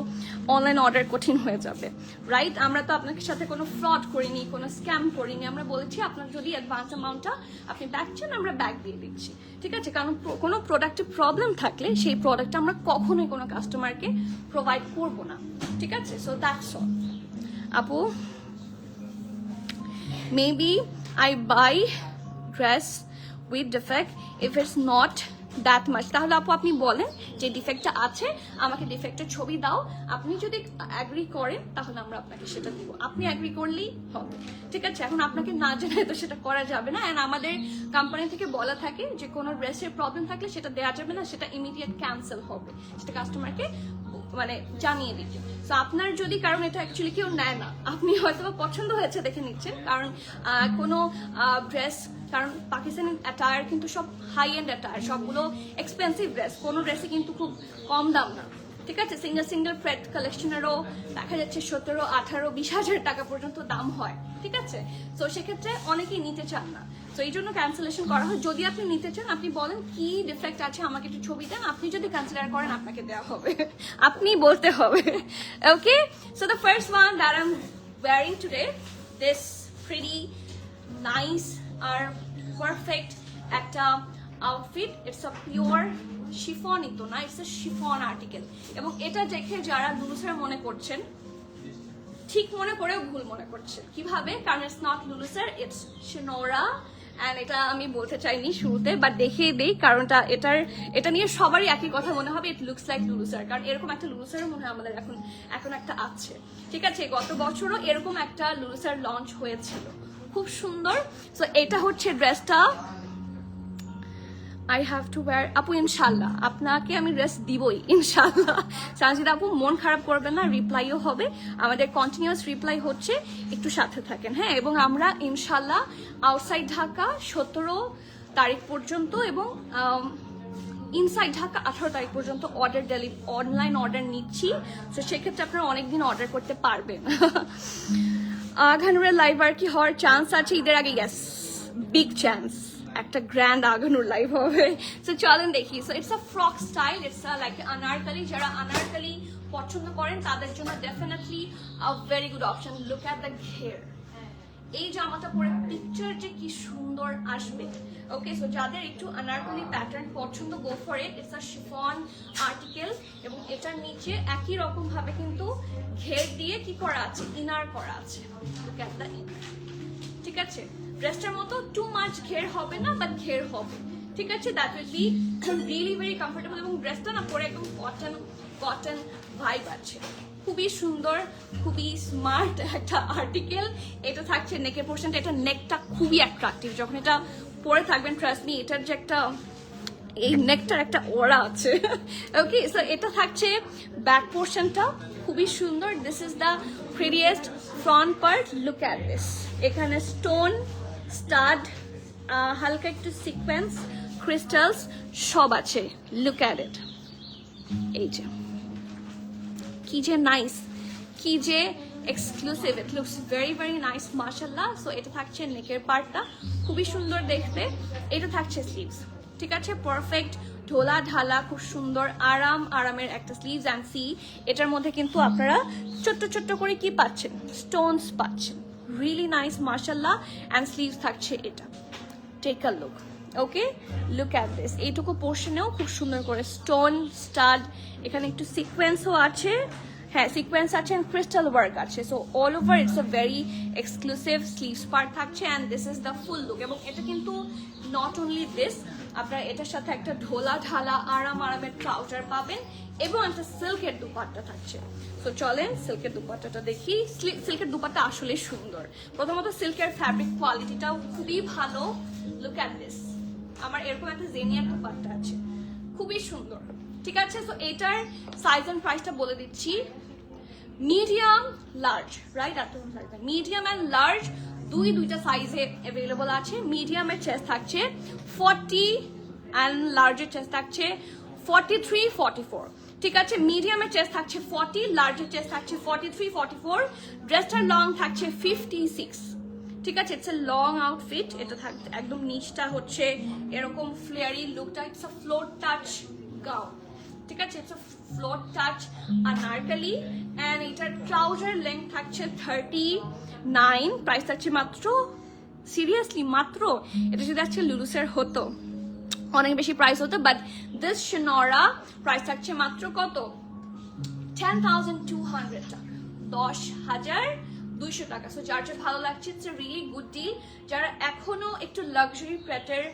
অনলাইন অর্ডার কঠিন হয়ে যাবে, রাইট? আমরা তো আপনাদের সাথে কোনো ফ্রড করিনি, কোনো স্ক্যাম করিনি, আমরা বলেছি আপনার যদি অ্যাডভান্স অ্যামাউন্টটা আপনি ব্যাক চান, আমরা ব্যাক দিয়ে দিচ্ছি, ঠিক আছে? কারণ কোনো প্রোডাক্টে প্রবলেম থাকলে সেই প্রোডাক্টটা আমরা কখনোই কোনো কাস্টমারকে প্রোভাইড করবো না, ঠিক আছে? সো দ্যাটস অল আপু। Maybe I buy dress with defect if it's not that much, তাহলে আপু আপনি বলেন যে ডিফেক্টটা আছে, আমাকে ডিফেক্টের ছবি দাও, আপনি যদি অ্যাগ্রি করেন তাহলে আমরা আপনাকে সেটা দিব, আপনি অ্যাগ্রি করলেই হবে, ঠিক আছে? এখন আপনাকে না জানায় তো সেটা করা যাবে না। অ্যান্ড আমাদের কোম্পানি থেকে বলা থাকে যে কোনো ড্রেসের প্রবলেম থাকলে সেটা দেওয়া যাবে না, সেটা ইমিডিয়েট ক্যান্সেল হবে, সেটা কাস্টমারকে মানে জানিয়ে দিচ্ছে। তো আপনার যদি, কারণ এটা অ্যাকচুয়ালি কেউ নেয় না, আপনি হয়তো পছন্দ হয়েছে দেখে নিচ্ছেন, কারণ কোনো ড্রেস, কারণ পাকিস্তানি অ্যাটায়ার কিন্তু সব হাই এন্ড অ্যাটায়ার, সবগুলো এক্সপেন্সিভ ড্রেস, কোনো ড্রেসে কিন্তু খুব কম দাম না, ঠিক আছে? সিঙ্গেল ফ্রেড কালেকশনেরও দেখা যাচ্ছে 17, 18, 20 হাজার টাকা পর্যন্ত দাম হয়, ঠিক আছে? তো সেক্ষেত্রে অনেকেই নিতে চান না, তো এই জন্য ক্যান্সেলেশন করা হয়। যদি আপনি নিতে চান, আপনি বলেন কি ডিফেক্ট আছে, আমাকে একটু ছবি দেন, আপনি যদি কনসিডার করেন আপনাকে দেওয়া হবে, আপনি বলতে হবে, okay? So the first one that I am wearing today, this pretty nice আর পারফেক্ট একটা আউটফিট, ইটস আ পিওর শিফনই তো না, ইটস আ শিফন আর্টিকেল। এবং এটা দেখে যারা লুজার মনে করছেন, ঠিক মনে করেও ভুল মনে করছে। কিভাবে? কারণ ইটস নট লুলুসার, ইটস শিনোরা। অ্যান্ড এটা আমি বলতে চাইনি শুরুতে, বাট দেখিয়ে দেই, কারণটা এটা নিয়ে সবারই একই কথা মনে হবে, ইট লুকস লাইক লুলুসার। কারণ এরকম একটা লুলুসারও মনে হয় আমাদের এখন একটা আছে, ঠিক আছে? গত বছরও এরকম একটা লুলুসার লঞ্চ হয়েছিল, খুব সুন্দর। সো এটা হচ্ছে ড্রেসটা। আই হ্যাভ টু ওয়্যার আপু, ইনশাল্লাহ আপনাকে আমি ড্রেস দিবই ইনশাল্লাহ। সানজিদা আপু মন খারাপ করবেন না, রিপ্লাইও হবে, আমাদের কন্টিনিউয়াস রিপ্লাই হচ্ছে, একটু সাথে থাকেন, হ্যাঁ। এবং আমরা ইনশাল্লাহ আউটসাইড ঢাকা 17 তারিখ পর্যন্ত এবং ইনসাইড ঢাকা 18 তারিখ পর্যন্ত অনলাইন অর্ডার নিচ্ছি। তো সেক্ষেত্রে আপনারা অনেকদিন অর্ডার করতে পারবেন। আঘানুরের লাইভ আর কি হওয়ার চান্স আছে ঈদের আগে? ইয়েস, বিগ চান্স, একটা গ্র্যান্ড আগানুর লাইভ হবে। সো চলেন দেখি। So it's a frock style, it's a like Anarkali. যারা আনারকলি পছন্দ করেন তাদের জন্য definitely a very good option. Look at the ঘের, এই জামাটা পরে পিকচার যে কি সুন্দর আসবে। ওকে, সো যাদের একটু আনারকলি প্যাটার্ন পছন্দ, go for it. It's a chiffon article এবং এটার নিচে একই রকম ভাবে কিন্তু ঘের দিয়ে কি করা আছে, ইনার করা আছে। লুক অ্যাট দ্য ইনার, ঠিক আছে? ড্রেসটার মতো টু মাচ ঘের হবে না, বাট ঘের হবে, ঠিক আছে? That will be really very comfortable. এবং ড্রেসটা না পরে একদম কটন ভাইব আছে, খুবই সুন্দর, খুবই স্মার্ট একটা আর্টিকেল। এটা থাকছে নেকের পোর্শনটা, এটা নেকটা খুবই অ্যাট্রাকটিভ যখন এটা পরে থাকবেন। ট্রাস্ট মি, এটার যে একটা এই নেকটার একটা ওরা আছে। ওকে, সো এটা থাকছে ব্যাক পোর্শনটা, খুবই সুন্দর। This is the prettiest front part, look at this. এখানে স্টোন, স্টাড, হালকা একটু সিকোয়েন্স, ক্রিস্টালস সব আছে। লুক অ্যাট ইট, এই যে কি যে নাইস, কি যে exclusive, it looks very very nice মাশাআল্লাহ। সো এটা থাকছে নেকের পার্টটা, খুবই সুন্দর দেখতে। এটা থাকছে স্লিভস, ঠিক আছে? পারফেক্ট ঢোলা ঢালা, খুব সুন্দর আরামের একটা স্লিভস। অ্যান্ড সি, এটার মধ্যে কিন্তু আপনারা ছোট্ট ছোট্ট করে কি পাচ্ছেন, স্টোনস পাচ্ছেন, রিয়েলি নাইস মাশাআল্লাহ। অ্যান্ড স্লিভস থাকছে এটা, take a look. Okay, look at this. এইটুকু পোর্শনেও খুব সুন্দর করে স্টোন, স্টাড, এখানে একটু সিকোয়েন্সও আছে, হ্যাঁ সিকোয়েন্স আছে, অ্যান্ড ক্রিস্টাল ওয়ার্ক আছে। So all over it's a very exclusive sleeves part থাকছে। And this is the full look. এবং এটা কিন্তু নট অনলি দিস, আপনারা এটার সাথে একটা ঢোলা ঢালা আরামের ট্রাউজার পাবেন এবং একটা সিল্কের দুপাট্টা থাকছে। তো চলেন সিল্কের দুপাট্টাটা দেখি। সিল্কের দুপাট্টা আসলে সুন্দর। প্রথমত সিল্কের ফ্যাব্রিক কোয়ালিটিটাও খুবই ভালো। লুক অ্যাট দিস, আমার এরকম একটা জেনিয়ার দুপাট্টা আছে, খুবই সুন্দর, ঠিক আছে? তো এটার সাইজ এন্ড প্রাইসটা বলে দিচ্ছি। Medium large, right? Medium and large দুইটা সাইজে অ্যাভেলেবল আছে। মিডিয়ামের চেস্ট থাকছে 40 অ্যান্ড লার্জের চেস্ট থাকছে 43, 44, ঠিক আছে? মিডিয়ামের চেস্ট থাকছে 40, লার্জের চেস্ট থাকছে 43, 44। ড্রেসটার লং থাকছে 56, ঠিক আছে? It's a long outfit. এটা থাকছে একদম নিচটা হচ্ছে এরকম ফ্লেয়ারি লুকটা, it's a floor touch gown, ঠিক আছে? It's a floor touch Anarkali. And এটার ট্রাউজার লেন্থ থাকছে 39, প্রাইস থাকছে মাত্র, সিরিয়াসলি মাত্র, এটা যদি আজকে লুলুসের হতো অনেক বেশি প্রাইস হতো, বাট দিস শিনোরা প্রাইস থাকছে মাত্র কত, 10,200 টাকা, 10,200 টাকা। সো যার যার ভালো লাগছে, it's a really good deal. যারা এখনো একটু লাক্সারি প্যাটের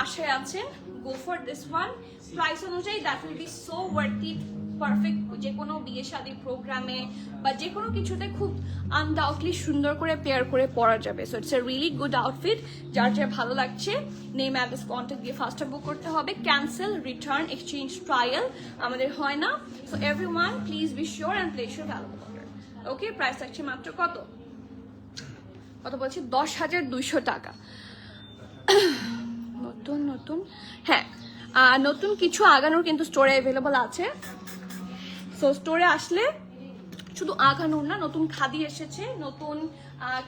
আশায় আছেন, go for this one. Price অনুযায়ী that will be so worth it, perfect যে কোনো বিয়ে শাদী প্রোগ্রামে বা যে কোনো কিছুতে খুব আনডাউটলি সুন্দর করে পেয়ার করে পরা যাবে। So it's a really good outfit. যার যার ভালো লাগছে, নেম অ্যাড্রেস কন্ট্যাক্ট দিয়ে ফার্স্টে বুক করতে হবে। ক্যান্সেল, রিটার্ন, এক্সচেঞ্জ, ট্রায়াল আমাদের হয় না। So everyone please be sure and place your valuable order. Okay, price থাকছে মাত্র কত বলছি, 10,200 টাকা। নতুন হ্যাঁ, নতুন কিছু আগানোর কিন্তু স্টোরে অ্যাভেলেবল আছে। সো স্টোরে আসলে শুধু আগানোর না, নতুন খাদি এসেছে, নতুন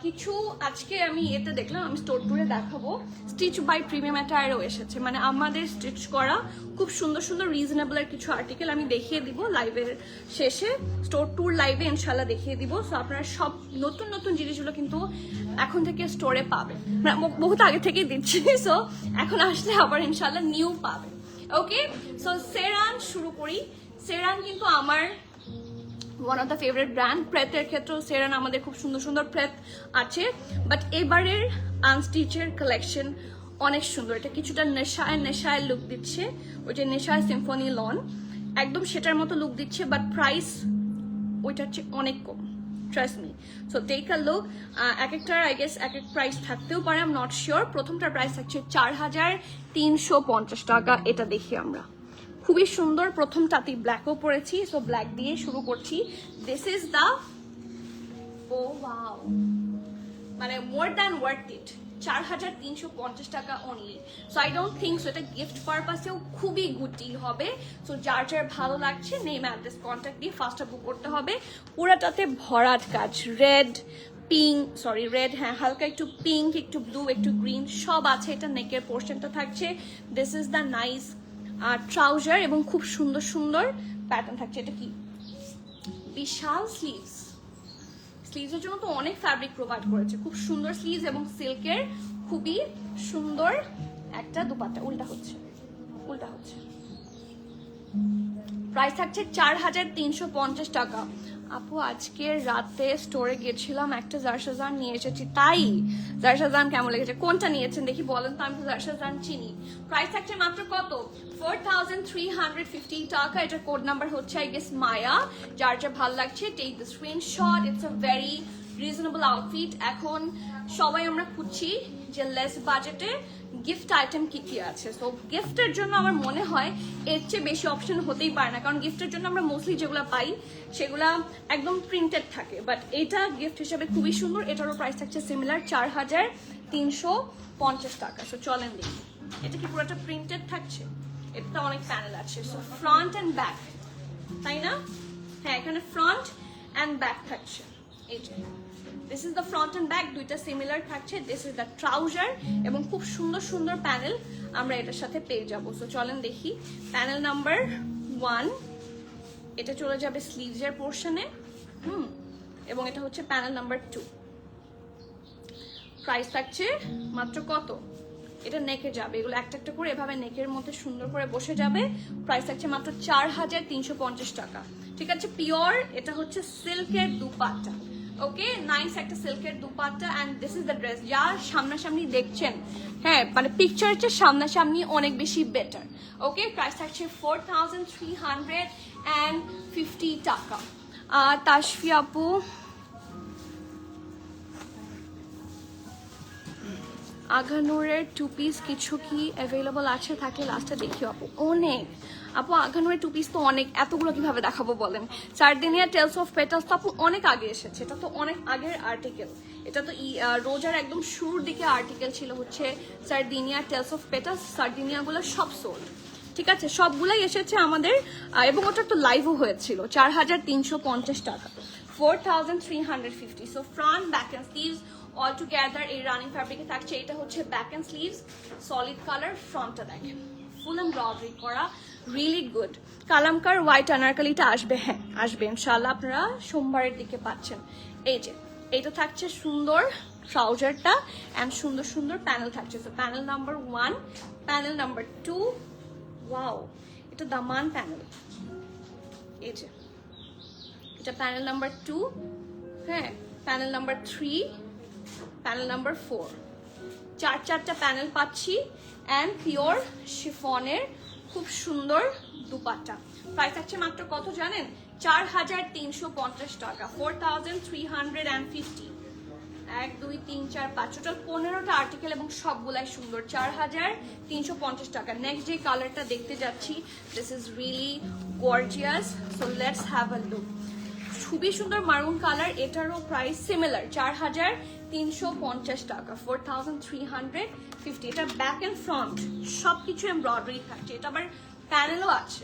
কিছু আজকে আমি এতে দেখলাম, আমি স্টোর টুরে দেখাবো। স্টিচ বাই প্রিমিয়াম অ্যাটায়ারও এসেছে, মানে আমাদের স্টিচ করা খুব সুন্দর সুন্দর রিজনেবলের কিছু আর্টিকেল আমি দেখিয়ে দিব লাইভের শেষে, স্টোর ট্যুর লাইভে ইনশাল্লাহ দেখিয়ে দিব। সো আপনারা সব নতুন নতুন জিনিসগুলো কিন্তু এখন থেকে স্টোরে পাবেন, মানে বহুত আগে থেকেই দিচ্ছি। সো এখন আসলে আবার ইনশাল্লাহ নিউ পাবেন। ওকে, সো সেরান শুরু করি। সেরান কিন্তু আমার one of the favourite brand. প্রেতের ক্ষেত্রেও সেরান আমাদের খুব সুন্দর সুন্দর প্রেত আছে, বাট এবারের আনস্টিচের কালেকশন অনেক সুন্দর। এটা কিছুটা নেশায় লুক দিচ্ছে, ওই যে নেশায় সিম্ফনি লন একদম সেটার মতো লুক দিচ্ছে, বাট প্রাইস ওইটার চেয়ে অনেক কম, trust me. So take a look. এক একটার আই গেস এক এক প্রাইস থাকতেও পারে, আই এম নট শিওর। প্রথমটার প্রাইস থাকছে 4350 টাকা। এটা দেখি আমরা, খুবই সুন্দর। প্রথমটাতেই ব্ল্যাকও পরেছি, সো ব্ল্যাক দিয়ে শুরু করছি। This is the, oh wow, মানে মোর দ্যান ওয়ার্থ ইট। 4350 টাকা only. So I don't think so এটা গিফট পারপাসেও খুবই গুড ডিল হবে। সো যার যার ভালো লাগছে নেম অ্যাড্রেস কন্ট্যাক্ট দিয়ে ফার্স্টটা বুক করতে হবে। পুরাটাতে ভরাট কাজ, রেড হ্যাঁ, হালকা একটু পিঙ্ক, একটু ব্লু, একটু গ্রিন সব আছে। এটা নেকের পোর্শনটা থাকছে। This is the nice trouser এবং খুব সুন্দর সুন্দর প্যাটার্ন থাকছে। এটা কি বিশাল স্লিভস, স্লিভসের জন্য তো অনেক ফ্যাব্রিক প্রোভাইড করেছে, খুব সুন্দর স্লিভস এবং সিল্কের খুবই সুন্দর একটা দুপাট্টা। উল্টা হচ্ছে প্রাইস থাকছে 4350 টাকা। আপু আজকে রাতে স্টোরে গেছিলাম, একটা জারশাজান নিয়ে এসেছি। তাই জারশাজান কেমন লেগেছে? কোনটা নিয়েছেন দেখি বলেন তো, আমি তো জারশাজান চিনি। প্রাইস থাকছে মাত্র কত? 4350 টাকা। এটার কোড নাম্বার হচ্ছে আই গেস মায়া। যার যা ভালো লাগছে take the screenshot. It's a very reasonable outfit. এখন সবাই আমরা খুঁজছি যে লেস বাজেটে গিফট আইটেম কি কি আছে। সো গিফটের জন্য আমার মনে হয় এর চেয়ে বেশি অপশন হতেই পারে না, কারণ গিফটের জন্য আমরা মোস্টলি যেগুলো পাই সেগুলা একদম প্রিন্টেড থাকে, বাট এটা গিফট হিসেবে খুবই সুন্দর। এটারও প্রাইস থাকছে সিমিলার 4350 টাকা। সো চলেন দেখি, এটা কি পুরোটা প্রিন্টেড থাকছে? এটা অনেক প্যানেল আছে। সো ফ্রন্ট অ্যান্ড ব্যাক, তাই না? হ্যাঁ, এখানে ফ্রন্ট অ্যান্ড ব্যাক থাকছে। এই যে this is the front and back, দুইটা সিমিলার থাকছে। দিস ইজ দ্য ট্রাউজার এবং খুব সুন্দর সুন্দর প্যানেল আমরা এটার সাথে পেয়ে যাবো। সো চলেন দেখি। প্যানেল নাম্বার 1, এটা চলে যাবে স্লিভসের পোর্শনে, এবং এটা হচ্ছে প্যানেল নাম্বার 2। প্রাইস থাকছে মাত্র কত? এটা নেকে যাবে, এগুলো একটা একটা করে এভাবে নেকের মধ্যে সুন্দর করে বসে যাবে। প্রাইস থাকছে মাত্র 4350 টাকা। ঠিক আছে, পিওর। এটা হচ্ছে সিল্কের দুপাট্টা। ওকে, নাইস একটা সিল্কের dupatta. And this is the dress. যার সামনাসামনি দেখছেন, হ্যাঁ মানে পিকচারের চেয়ে সামনাসামনি অনেক বেশি বেটার। ওকে, প্রাইস থাকছে 4350 টাকা। তাশফি আপু, আঘানুরের 2 পিস কিছু কি অ্যাভেলেবল আছে? থাকলে লাস্টে দেখি আপু। অনেক আপু, আঘানুরের 2 পিস তো অনেক, এতগুলো কিভাবে দেখাবো বলেন? সার্ডিনিয়া টেলস অফ পেটালস তো আপু অনেক আগে এসেছে, এটা তো অনেক আগের আর্টিকেল। এটা তো রোজার একদম শুরুর দিকে আর্টিকেল ছিল হচ্ছে সার্ডিনিয়া টেলস অফ পেটালস। সার্ডিনিয়াগুলো সব সোল্ড, ঠিক আছে, সবগুলাই এসেছে আমাদের। এবং ওটা তো লাইভও হয়েছিল। 4350 টাকা, 4350। So front, back and sleeves all together এই রানিং ফ্যাব্রিকে থাকছে। এটা হচ্ছে back and sleeves, solid colour. ফ্রন্টটা দেখেন ফুল এমব্রয়ডারি করা, রিয়েলি গুড। কালামকার হোয়াইট আনারকালিটা আসবে, হ্যাঁ আসবে ইনশাআল্লাহ, আপনারা সোমবারের দিকে পাচ্ছেন। এই যে এইটা থাকছে সুন্দর ট্রাউজারটা, অ্যান্ড সুন্দর সুন্দর প্যানেল থাকছে। তো panel number 1, panel number 2, wow এটা দামান প্যানেল। এই যে এটা প্যানেল নাম্বার 2, হ্যাঁ প্যানেল নাম্বার 3, প্যানেল নাম্বার 4। চারটা প্যানেল পাচ্ছি। অ্যান্ড পিওর শিফনের খুব সুন্দর দুপাট্টা। প্রাইস থাকছে মাত্র কত জানেন? 4350 টাকা, 4350। 1 2 3 4 5 টোটাল 15টা আর্টিকেল এবং সবগুলাই সুন্দর। 4350 টাকা। নেক্সট যে কালারটা দেখতে যাচ্ছি, this is really gorgeous. So let's have a look. খুবই সুন্দর মারুন কালার। এটারও প্রাইস সিমিলার, 4350 টাকা, 4350। এটা ব্যাক অ্যান্ড ফ্রন্ট সবকিছু এমব্রয়ডারি থাকছে। এটা আবার প্যানেলও আছে,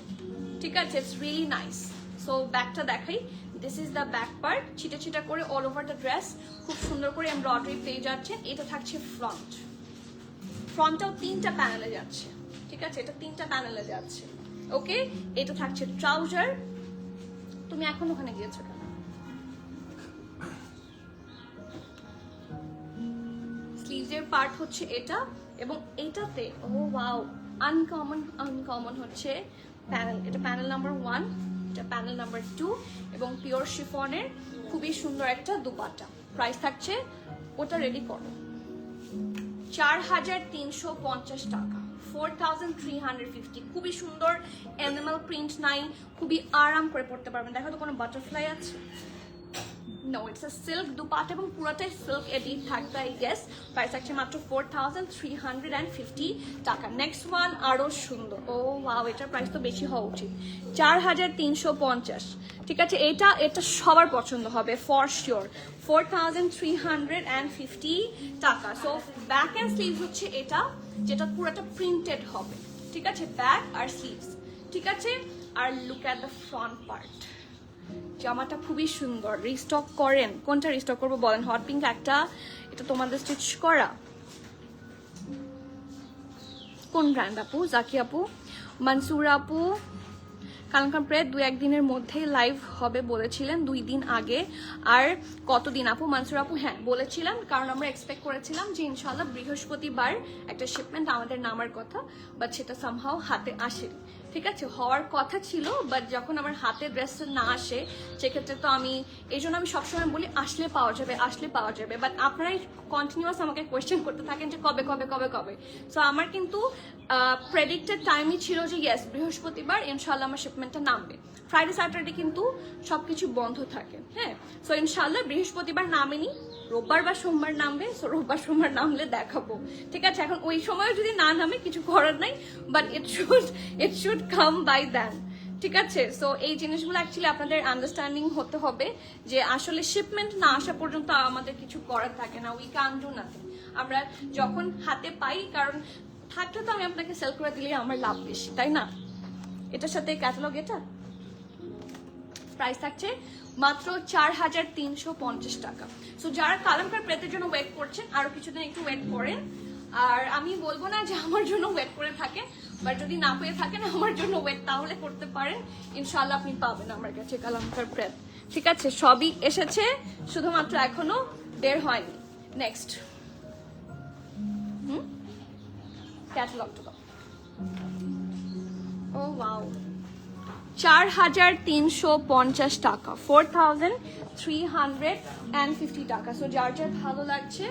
ঠিক আছে, ইটস রিয়েলি নাইস। সো ব্যাকটা দেখাই। This is the back part, ছিটা ছিটা করে অল ওভার দ্য ড্রেস খুব সুন্দর করে এমব্রয়ডারি পেয়ে যাচ্ছে। এটা থাকছে ফ্রন্ট, ফ্রন্টটাও 3টা প্যানেলে যাচ্ছে, ঠিক আছে, এটা 3টা প্যানেলে যাচ্ছে। ওকে, এটা থাকছে ট্রাউজার। তুমি এখন ওখানে গিয়েছো কেন? স্লিভসের পার্ট হচ্ছে এটা, এবং এটাতে ও ওয়াও আনকমন হচ্ছে প্যানেল। এটা প্যানেল নাম্বার 1, এটা প্যানেল নাম্বার 2 এবং পিওর শিফনের খুবই সুন্দর একটা দুপাট্টা। প্রাইস থাকছে, ওটা রেডি করো, 4350 টাকা, 4350। খুবই সুন্দর অ্যানিমাল প্রিন্ট নাই, খুবই আরাম করে পড়তে পারবেন। দেখো তো কোনো বাটারফ্লাই আছে? No, it's a silk dupatta এবং পুরোটাই সিল্ক এডিট থাকবে আই গেস। প্রাইস থাকছে মাত্র 4350 টাকা। নেক্সট ওয়ান আরো সুন্দর, ও ওয়াও, এটার প্রাইস তো বেশি হওয়া উচিত, 4350। ঠিক আছে, এটা সবার পছন্দ হবে ফর শিওর, 4350 টাকা। সো ব্যাক অ্যান্ড স্লিভস হচ্ছে এটা, যেটা পুরোটা প্রিন্টেড হবে। ঠিক আছে, ব্যাক আর স্লিভস। ঠিক আছে, আর look at the front part. জামাটা খুবই সুন্দর, রিস্টক করেন। কোনটা রিস্টক করবো বলেন? হট পিঙ্ক একটা, এটা তোমাদের স্টিচ করা কোন ব্র্যান্ড আপু? জাকি আপু, মানসুরা আপু, কালকান প্রায় 2-1 দিনের মধ্যেই লাইভ হবে বলেছিলেন, 2 দিন আগে। আর কতদিন আপু? মানসুরা আপু, হ্যাঁ বলেছিলাম, কারণ আমরা এক্সপেক্ট করেছিলাম যে ইনশাল্লাহ বৃহস্পতিবার একটা শিপমেন্ট আমাদের নামার কথা, বাট সেটা সামহাও হাতে আসেনি। ঠিক আছে, হওয়ার কথা ছিল, বাট যখন আমার হাতে ড্রেসটা না আসে সেক্ষেত্রে তো আমি এই জন্য আমি সবসময় বলি আসলে পাওয়া যাবে, আসলে পাওয়া যাবে। বাট আপনারাই কন্টিনিউয়াস আমাকে কোয়েশ্চেন করতে থাকেন যে কবে কবে কবে কবে। সো আমার কিন্তু প্রেডিক্টেড টাইমই ছিল যে ইয়েস বৃহস্পতিবার ইনশাল্লাহ আমার শিপমেন্টটা নামবে। ফ্রাইডে স্যাটারডে কিন্তু সবকিছু বন্ধ থাকে। হ্যাঁ, সো ইনশাল্লাহ বৃহস্পতিবার নামেনি, রোববার বা সোমবার নামবে। সো রোববার সোমবার নামলে দেখাবো। ঠিক আছে, এখন ওই সময় যদি না নামে কিছু করার নাই, but it should come by then. ঠিক আছে, সো এই জিনিসগুলো অ্যাকচুয়ালি আপনাদের আন্ডারস্ট্যান্ডিং হতে হবে যে আসলে শিপমেন্ট না আসা পর্যন্ত আমাদের কিছু করার থাকে না, উই ক্যান ডু নাথিং। আমরা যখন হাতে পাই, কারণ থাকলে তো আমি আপনাকে সেল করে দিলে আমার লাভ বেশি, তাই না? এটার সাথে ক্যাটালগ, এটা প্রাইস থাকছে মাত্র 4350 টাকা। সো যারা কালামকার প্রেতের জন্য ওয়েট করছেন, আরো কিছুদিন একটু ওয়েট করেন। আর আমি বলবো না যে আমার জন্য ওয়েট করে থাকেন, বাট যদি না পেয়ে থাকেন আমার জন্য ওয়েট তাহলে করতে পারেন, ইনশাল্লাহ আপনি পাবেন আমার কাছে কালামকার প্রেত। ঠিক আছে, সবই এসেছে, শুধুমাত্র এখনো বের হয়নি। নেক্সট ক্যাটালগটা, ও ওয়াও, 4350 টাকা, 4350 টাকা। সো যার যার ভালো লাগছে,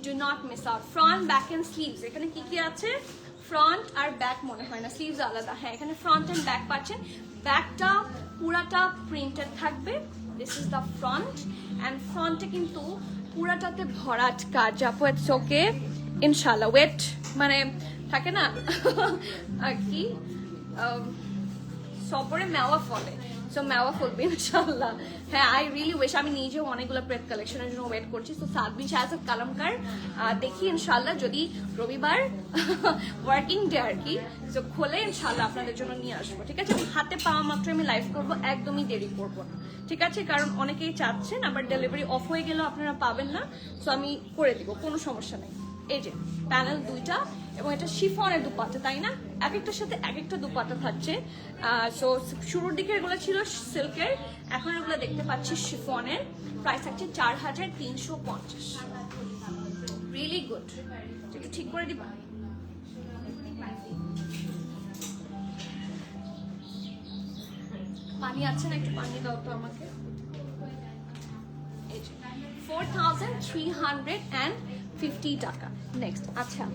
do not miss out. Front, back end sleeves, এখানে কি কি আছে? ফ্রন্ট আর ব্যাক মনে হয় না, স্লিভস আলাদা। হ্যাঁ, এখানে ফ্রন্ট এন্ড ব্যাক পাচ্ছেন। ব্যাকটা পুরাটা প্রিন্টেড থাকবে, this is the front. And ফ্রন্টে কিন্তু পুরাটাতে ভরাট কাজ আপু, ইটস ওকে ইনশাল্লাহ। ওয়েট মানে থাকে না আর কি, সবরে মেওয়া ফলে, সো মেওয়া ফলবে ইনশাল্লাহ। হ্যাঁ, আই রিয়েলি উইশ, আমি নিজেও অনেকগুলো প্রেত কালেকশনের জন্য ওয়েট করছি। সো সাদবিন শাহজাদ কালামকার দেখি ইনশাল্লাহ, যদি রবিবার ওয়ার্কিং ডে আর কি, সো খোলে ইনশাল্লাহ আপনাদের জন্য নিয়ে আসবো। ঠিক আছে, হাতে পাওয়া মাত্র আমি লাইভ করবো, একদমই দেরি করবো না। ঠিক আছে, কারণ অনেকেই চাচ্ছেন, আবার ডেলিভারি অফ হয়ে গেলেও আপনারা পাবেন না, সো আমি করে দিব, কোনো সমস্যা নেই। এই যে প্যানেল 2টা, এবং এটা শিফনের দুপাট্টা, তাই না? এক একটার সাথে এক একটা দুপাট্টা থাকছে। সো শুরুর দিকে এগুলো ছিল সিল্কের, এখন এগুলো দেখতে পাচ্ছি শিফনের। প্রাইস থাকছে 4350। Really good. একটু ঠিক করে দিবা? পানি আছে না? একটু পানি দাও তো আমাকে। 4350 টাকা। নেক্সট, আচ্ছা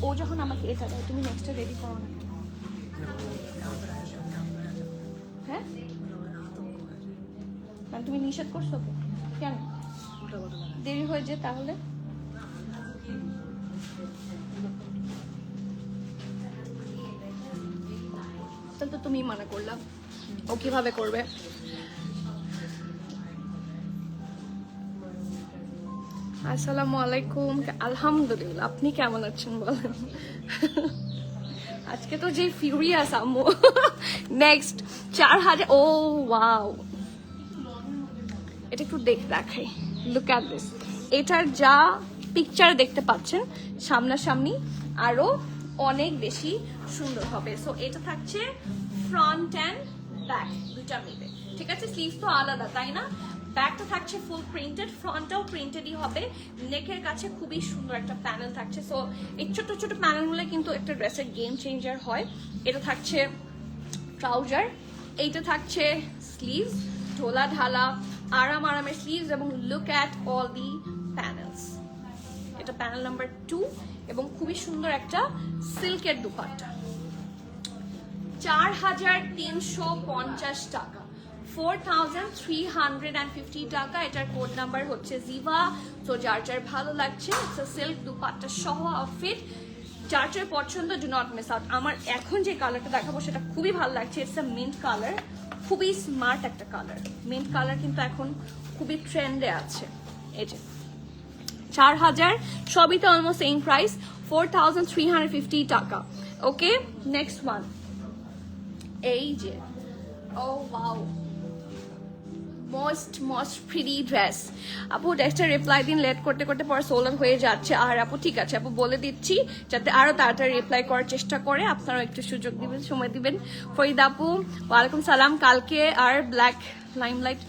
ও যখন আমাকে এটা দেয়, তুমি নেক্সটটা রেডি করো না? হ্যাঁ, মানে তুমি নিষেধ করছো কেন? দেরি হয়ে যে তাহলে? তাহলে তো তুমি মানা করলাম, ও কিভাবে করবে? আসসালামু আলাইকুম, আলহামদুলিল্লাহ, আপনি কেমন আছেন বলেন? আজকে তো যে ফিউরিয়াস আম্মু। নেক্সট 4000, ও ওয়াও, এটা একটু দেখাই, লুক অ্যাট দিস। এটার যা পিকচার দেখতে পাচ্ছেন সামনাসামনি আরো অনেক বেশি সুন্দর হবে। সো এটা থাকছে ফ্রন্ট অ্যান্ড ব্যাক দুটা মিলে। ঠিক আছে, স্লিভস তো আলাদা তাই না? ব্যাকটা থাকছে ফুল প্রিন্টেড, ফ্রন্টটাও প্রিন্টেডই হবে। নেকের কাছে খুবই সুন্দর একটা প্যানেল থাকছে। সো এই ছোট ছোট প্যানেলগুলো কিন্তু একটা ড্রেসের গেম চেঞ্জার হয়। এটা থাকছে ট্রাউজার, এইটা থাকছে স্লিভস, ঢোলা ঢালা আরামের স্লিভস, এবং look at all the panels. এটা প্যানেল নাম্বার 2 এবং খুবই সুন্দর একটা সিল্কের দুপাট্টা। 4350 টাকা, 4350 টাকা। এটার কোড নাম্বার হচ্ছে জিভা। তো যার যার ভালো লাগছে, সিল্ক দুপাট্টা সহ আউটফিট, যার যার পছন্দ, ডু নট মিস আউট। আমার এখন যে কালারটা দেখাবো সেটা খুবই ভালো লাগছে। ইটস আ মিন্ট কালার, খুবই স্মার্ট একটা কালার। মিন্ট কালার কিন্তু এখন খুবই ট্রেন্ডে আছে। এই যে 4000, সবই তো অলমোস্ট সেম প্রাইস, 4350 টাকা। ওকে, নেক্সট ওয়ান, এই যে ও ওয়াও, মোস্ট প্রিটি ড্রেস। আপু ড্রেসটা রিপ্লাই দিন, লেট করতে করতে পরে সোল্ড আউট হয়ে যাচ্ছে। আর আপু ঠিক আছে, আপু বলে দিচ্ছি যাতে আরো তাড়াতাড়ি রিপ্লাই করার চেষ্টা করে, আপনারাও একটু সুযোগ দিবেন, সময় দিবেন। ফরিদা আপু ওয়ালাইকুম সালাম। কালকে আর ব্ল্যাক লাইমলাইট,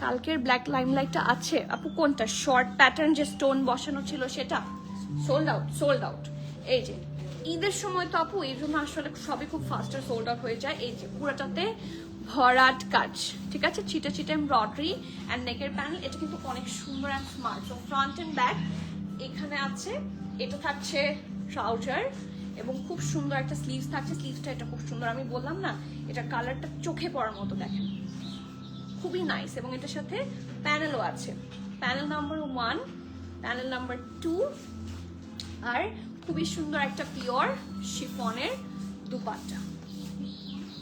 কালকের ব্ল্যাক লাইমলাইটটা আছে আপু, কোনটা? শর্ট প্যাটার্ন যে স্টোন বসানো ছিল সেটা? Sold out. এই যে ঈদের সময় তো আপু এই জন্য আসলে সবই খুব ফাস্টার সোল্ড আউট হয়ে যায়। এই যে পুরোটাতে ভরাট কাজ, ঠিক আছে, ছিটে ছিটে এমব্রয়ডারি অ্যান্ড নেকের প্যানেল। এটা কিন্তু অনেক সুন্দর and smart. So front and back এখানে আছে। এটা থাকছে ট্রাউজার এবং খুব সুন্দর একটা স্লিভস থাকছে। স্লিভসটা এটা খুব সুন্দর, আমি বললাম না, এটা কালারটা চোখে পড়ার মতো, দেখেন খুবই নাইস। এবং এটার সাথে প্যানেলও আছে, প্যানেল নাম্বার 1, প্যানেল নাম্বার 2, আর খুবই সুন্দর একটা পিওর শিফনের দুপাট্টা।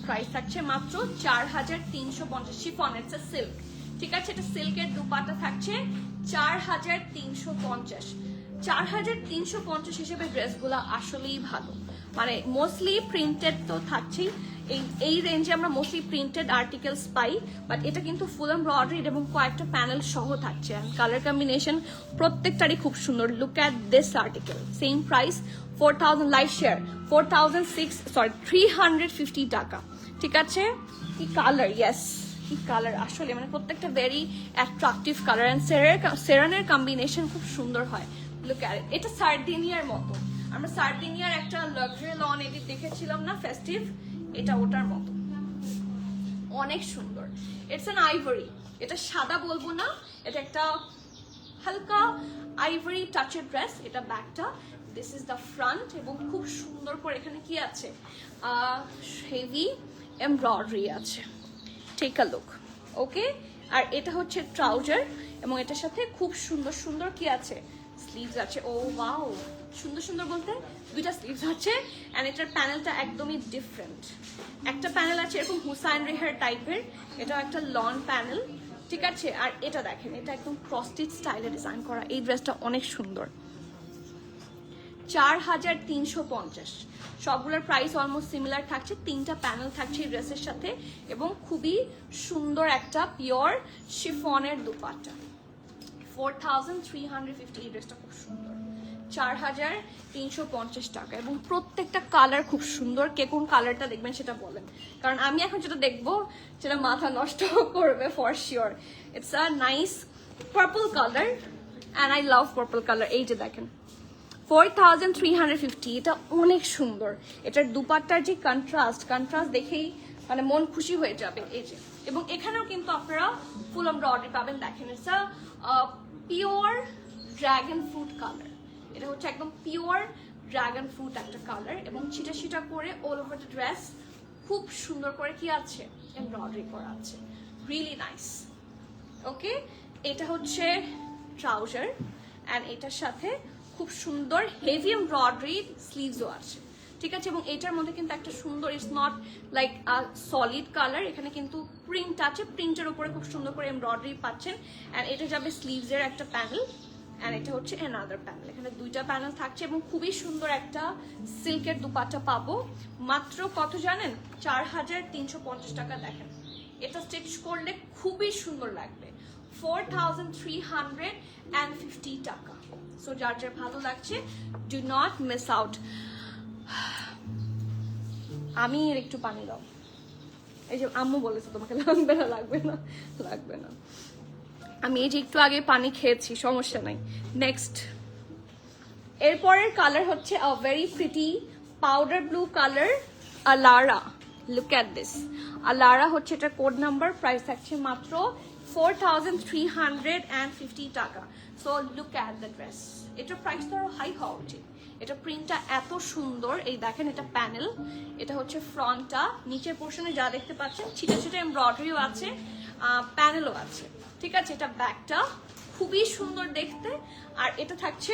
প্রাইস থাকছে মাত্র 4350। শিফনের সিল্ক, ঠিক আছে, এটা সিল্কের দুপাট্টা থাকছে 4350। 4350 হিসেবে ড্রেসগুলো আসলেই ভালো, মানে মোস্টলি প্রিন্টেড তো থাকছেই। এই রেঞ্জে আমরা mostly printed articles pi, but এটা কিন্তু ফুল এমব্রয়ডারি এবং কয়েকটা প্যানেল সহ থাকছে। কালার কম্বিনেশন প্রত্যেকটারই খুব সুন্দর। Look at this article, same price 4000, live share 350 টাকা, ঠিক আছে। কি কালার, ইয়েস কি কালার, আসলে মানে প্রত্যেকটা ভেরি অ্যাট্রাকটিভ কালার, অ্যান্ড সেরানের কম্বিনেশন খুব সুন্দর হয়। লুক অ্যাট ইট, এটা সার্ডিনিয়ার মতো। আমরা সার্ডিনিয়ার একটা লাক্সারি লন এডিট দেখেছিলাম না, ফেস্টিভ, এটা ওটার মতো, অনেক সুন্দর। ইটস অ্যান আইভরি, এটা সাদা বলবো না, এটা একটা হালকা আইভরি টাচের ড্রেস। এটা ব্যাকটা, দিস ইজ দ্য ফ্রন্ট, এবং খুব সুন্দর করে এখানে কি আছে, হেভি এমব্রয়ডারি আছে। Take a look, okay. আর এটা হচ্ছে ট্রাউজার, এবং এটার সাথে খুব সুন্দর সুন্দর কি আছে, স্লিভস আছে। ও ওয়াও, সুন্দর সুন্দর বলতে দুইটা স্লিভস আছে। অ্যান্ড এটার প্যানেলটা একদমই ডিফারেন্ট। একটা প্যানেল আছে এরকম হুসাইন রেহার টাইপের, এটা একটা লন প্যানেল, ঠিক আছে। আর এটা দেখেন, এটা একদম ক্রসস্টিচ স্টাইলে ডিজাইন করা। এই ড্রেসটা অনেক সুন্দর। 4350, সবগুলোর প্রাইস অলমোস্ট সিমিলার থাকছে। 3টা প্যানেল থাকছে এই ড্রেসের সাথে, এবং খুবই সুন্দর একটা পিওর শিফনের দুপাট্টা। 4350, এই ড্রেসটা খুব সুন্দর। 4350 টাকা, এবং প্রত্যেকটা কালার খুব সুন্দর। কে কোন কালারটা দেখবেন সেটা বলেন, কারণ আমি এখন যেটা দেখবো সেটা মাথা নষ্ট করবে for sure. It's a nice purple colour, and I love purple colour. এই যে দেখেন 4350, এটা অনেক সুন্দর। এটার দুপাট্টার যে কন্ট্রাস্ট দেখেই মানে মন খুশি হয়ে যাবে। এই যে, এবং এখানেও কিন্তু আপনারা ফুল এমব্রয়ডারি পাবেন। দেখেন it's a pure dragon fruit colour. এটা হচ্ছে একদম পিওর ড্রাগন ফ্রুট একটা কালার, এবং ছিটা ছিটা করে অল ওভার দ্য ড্রেস খুব সুন্দর করে কি আছে, এমব্রয়ডারি করা আছে। রিয়েলি নাইস, ওকে। এটা হচ্ছে ট্রাউজার, অ্যান্ড এটার সাথে খুব সুন্দর হেভি এমব্রয়ডারি স্লিভসও আছে, ঠিক আছে। এবং এটার মধ্যে কিন্তু একটা সুন্দর, it's not like solid colour, এখানে কিন্তু প্রিন্ট আছে। প্রিন্টের উপরে খুব সুন্দর করে এমব্রয়ডারি পাচ্ছেন। অ্যান্ড এটা যাবে স্লিভসের একটা প্যানেল, অ্যান্ড এটা হচ্ছে অ্যানাদার প্যানেল। এখানে দুইটা প্যানেল থাকছে, এবং খুবই সুন্দর একটা সিল্কের দুপাট্টা পাবো। মাত্র কত জানেন? 4350 টাকা। দেখেন এটা স্টিচ করলে খুবই সুন্দর লাগবে। 4350 টাকা। সো যার যার ভালো লাগছে, ডু নট মিস আউট। আমি একটু পানি দাও, এই যে আম্মু বলেছে তোমাকে লাগবে না, লাগবে না। আমি এই যে একটু আগে পানি খেয়েছি, সমস্যা নাই। নেক্সট, এরপরের কালার হচ্ছে a very pretty powder blue colour, Alara. Look at this. আর লারা হচ্ছে এটা কোড নাম্বার, প্রাইস থাকছে মাত্র 4350 টাকা। So look at the dress, এটার প্রাইস তো আরো হাই হওয়া উচিত। এটা প্রিন্টটা এত সুন্দর, এই দেখেন এটা প্যানেল, এটা হচ্ছে ফ্রন্টটা, নিচের পোর্শনে যা দেখতে পাচ্ছেন ছিটে ছিটে এমব্রয়ডারিও আছে, প্যানেলও আছে, ঠিক আছে। এটা ব্যাকটা খুবই সুন্দর দেখতে, আর এটা থাকছে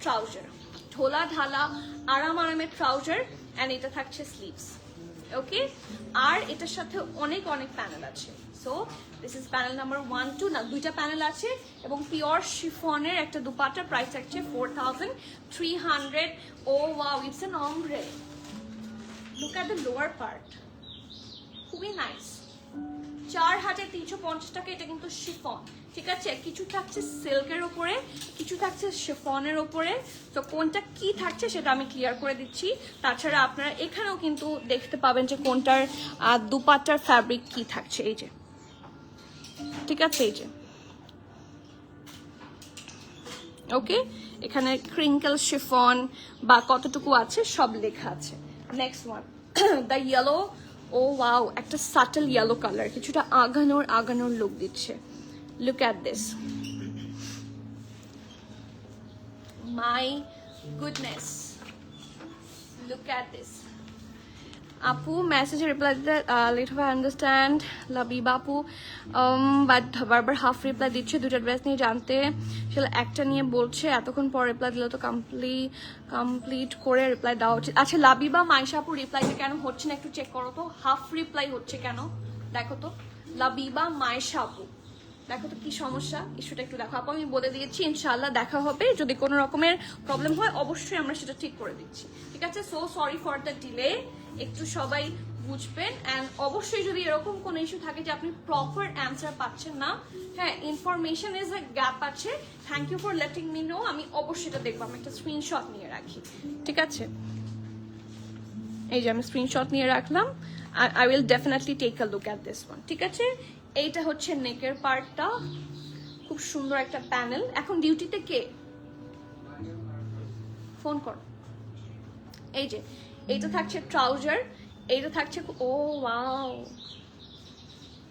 ট্রাউজার, ঢোলা ঢালা আরামের ট্রাউজার, অ্যান্ড এটা থাকছে স্লিভস, ওকে। আর এটার সাথে অনেক প্যানেল আছে। So this is panel number 1 2, না দুইটা প্যানেল আছে, এবং পিওর শিফনের একটা দুপাট্টা, প্রাইস থাকছে 4300। Oh wow, it's an ombre, look at the lower part, খুবই নাইস। 4350 টাকা, এটা কিন্তু শিফন, ঠিক আছে। কিছু থাকছে সিল্কের উপরে, কিছু থাকছে শিফনের উপরে, তো কোনটা কি থাকছে সেটা আমি ক্লিয়ার করে দিচ্ছি। তাছাড়া আপনারা এখানেও কিন্তু দেখতে পাবেন যে কোনটার দুপাট্টার ফ্যাব্রিক কি থাকছে, এই যে, ঠিক আছে, এই যে, ওকে। এখানে ক্রিঙ্কেল শিফন বা কতটুকু আছে সব লেখা আছে। Next one, the yellow, oh wow, একটা সাটল ইয়েলো কালার, কিছুটা আগানোর লুক দিচ্ছে। Look at this, my goodness, look at this. আপু মেসেজে রিপ্লাই দিতে লেট হবে, আন্ডারস্ট্যান্ড। লাবিবা আপু বাট বারবার হাফ রিপ্লাই দিচ্ছে, দুটো ড্রেস নিয়ে জানতে, সেটা একটা নিয়ে বলছে, এতক্ষণ পর রিপ্লাই দিলে তো কমপ্লিট করে রিপ্লাই দেওয়া উচিত। আচ্ছা লাবিবা মাইশা আপু, রিপ্লাইটা কেন হচ্ছে না একটু চেক করো তো, হাফ রিপ্লাই হচ্ছে কেন দেখো তো। লাবিবা মাইশা আপু, দেখো তো কি সমস্যা, ইস্যুটা একটু দেখো আপু। আমি বলে দিয়েছি ইনশাআল্লাহ দেখা হবে, যদি কোনো রকমের প্রবলেম হয় অবশ্যই আমরা সেটা ঠিক করে দিচ্ছি, ঠিক আছে। So sorry for the delay, একটু সবাই বুঝবেন। অ্যান্ড অবশ্যই যদি এরকম কোনো ইস্যু থাকে যে আপনি প্রপার অ্যান্সার পাচ্ছেন না, হ্যাঁ, ইনফরমেশন ইজ এ গ্যাপ আছে, thank you for letting me know, আমি অবশ্যই এটা দেখবো, আমি একটা স্ক্রিনশট নিয়ে রাখি, ঠিক আছে। এই যে আমি স্ক্রিনশট নিয়ে রাখলাম, I will definitely take a look at this one, ঠিক আছে। এইটা হচ্ছে নেকের পার্টটা, খুব সুন্দর একটা প্যানেল। এখন ডিউটিতে কে, ফোন করো। এই যে এইটা থাকছে ট্রাউজার, এইটা থাকছে, ও ওয়াও,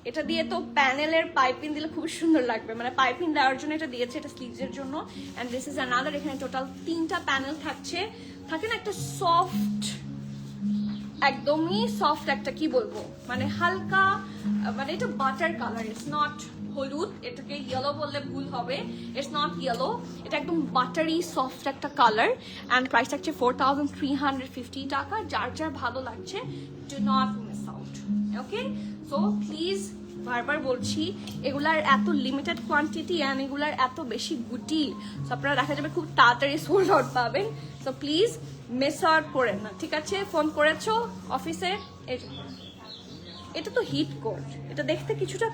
এটা দিয়ে তো প্যানেলের পাইপিং দিলে খুব সুন্দর লাগবে, মানে পাইপিং দেওয়ার জন্য এটা দিয়েছে, এটা স্লিভসের জন্য। এন্ড দিস ইজ অ্যানাদার, এখানে টোটাল 3টা প্যানেল থাকছে। থাকে না একটা সফট, একদমই সফট একটা, কি বলবো, মানে হালকা, মানে এটা বাটার কালার, ইটস নট হলুদ, এটাকে ইয়েলো বললে ভুল হবে, ইটস নট ইয়েলো, এটা একদম বাটারি সফট একটা কালার। অ্যান্ড প্রাইস থাকছে 4350 টাকা। যার ভালো লাগছে, do not miss out, okay. So please, বারবার বলছি, এগুলার এত লিমিটেড কোয়ান্টিটি অ্যান্ড এগুলার এত বেশি গুটি, সো আপনারা দেখা যাবে খুব তাড়াতাড়ি সোল্ড আউট পাবেন। সো প্লিজ মিস আউট করেন না, ঠিক আছে। ফোন করেছো অফিসে, এটা তো হিট কোট, এটা দেখতে কিছুটা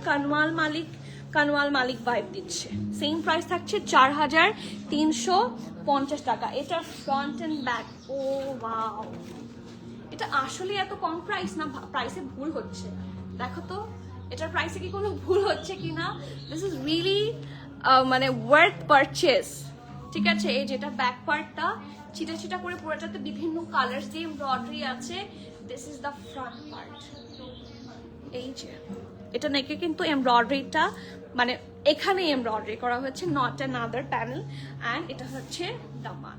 কানওয়াল মালিক ভাইব দিচ্ছে। সেম প্রাইস থাকছে 4350 টাকা। এটা ফ্রন্ট এন্ড ব্যাক, ও ওয়াও, এটা আসলে এত কম প্রাইস না, প্রাইসে ভুল হচ্ছে, দেখো তো এটার প্রাইসে কি কোনো ভুল হচ্ছে কিনা। দিস ইজ রিয়েলি মানে ওয়ার্থ পারচেস, ঠিক আছে। এই যেটা ব্যাক পার্টটা ছিটা করে পুরোটাতে বিভিন্ন কালার্স দিয়ে এমব্রয়ডারি আছে। This is the front part, এই যে এটা নেকে কিন্তু এমব্রয়ডারিটা, মানে এখানে এমব্রয়ডারি করা হয়েছে, নট অ্যানাদার প্যানেল। অ্যান্ড এটা হচ্ছে দামান,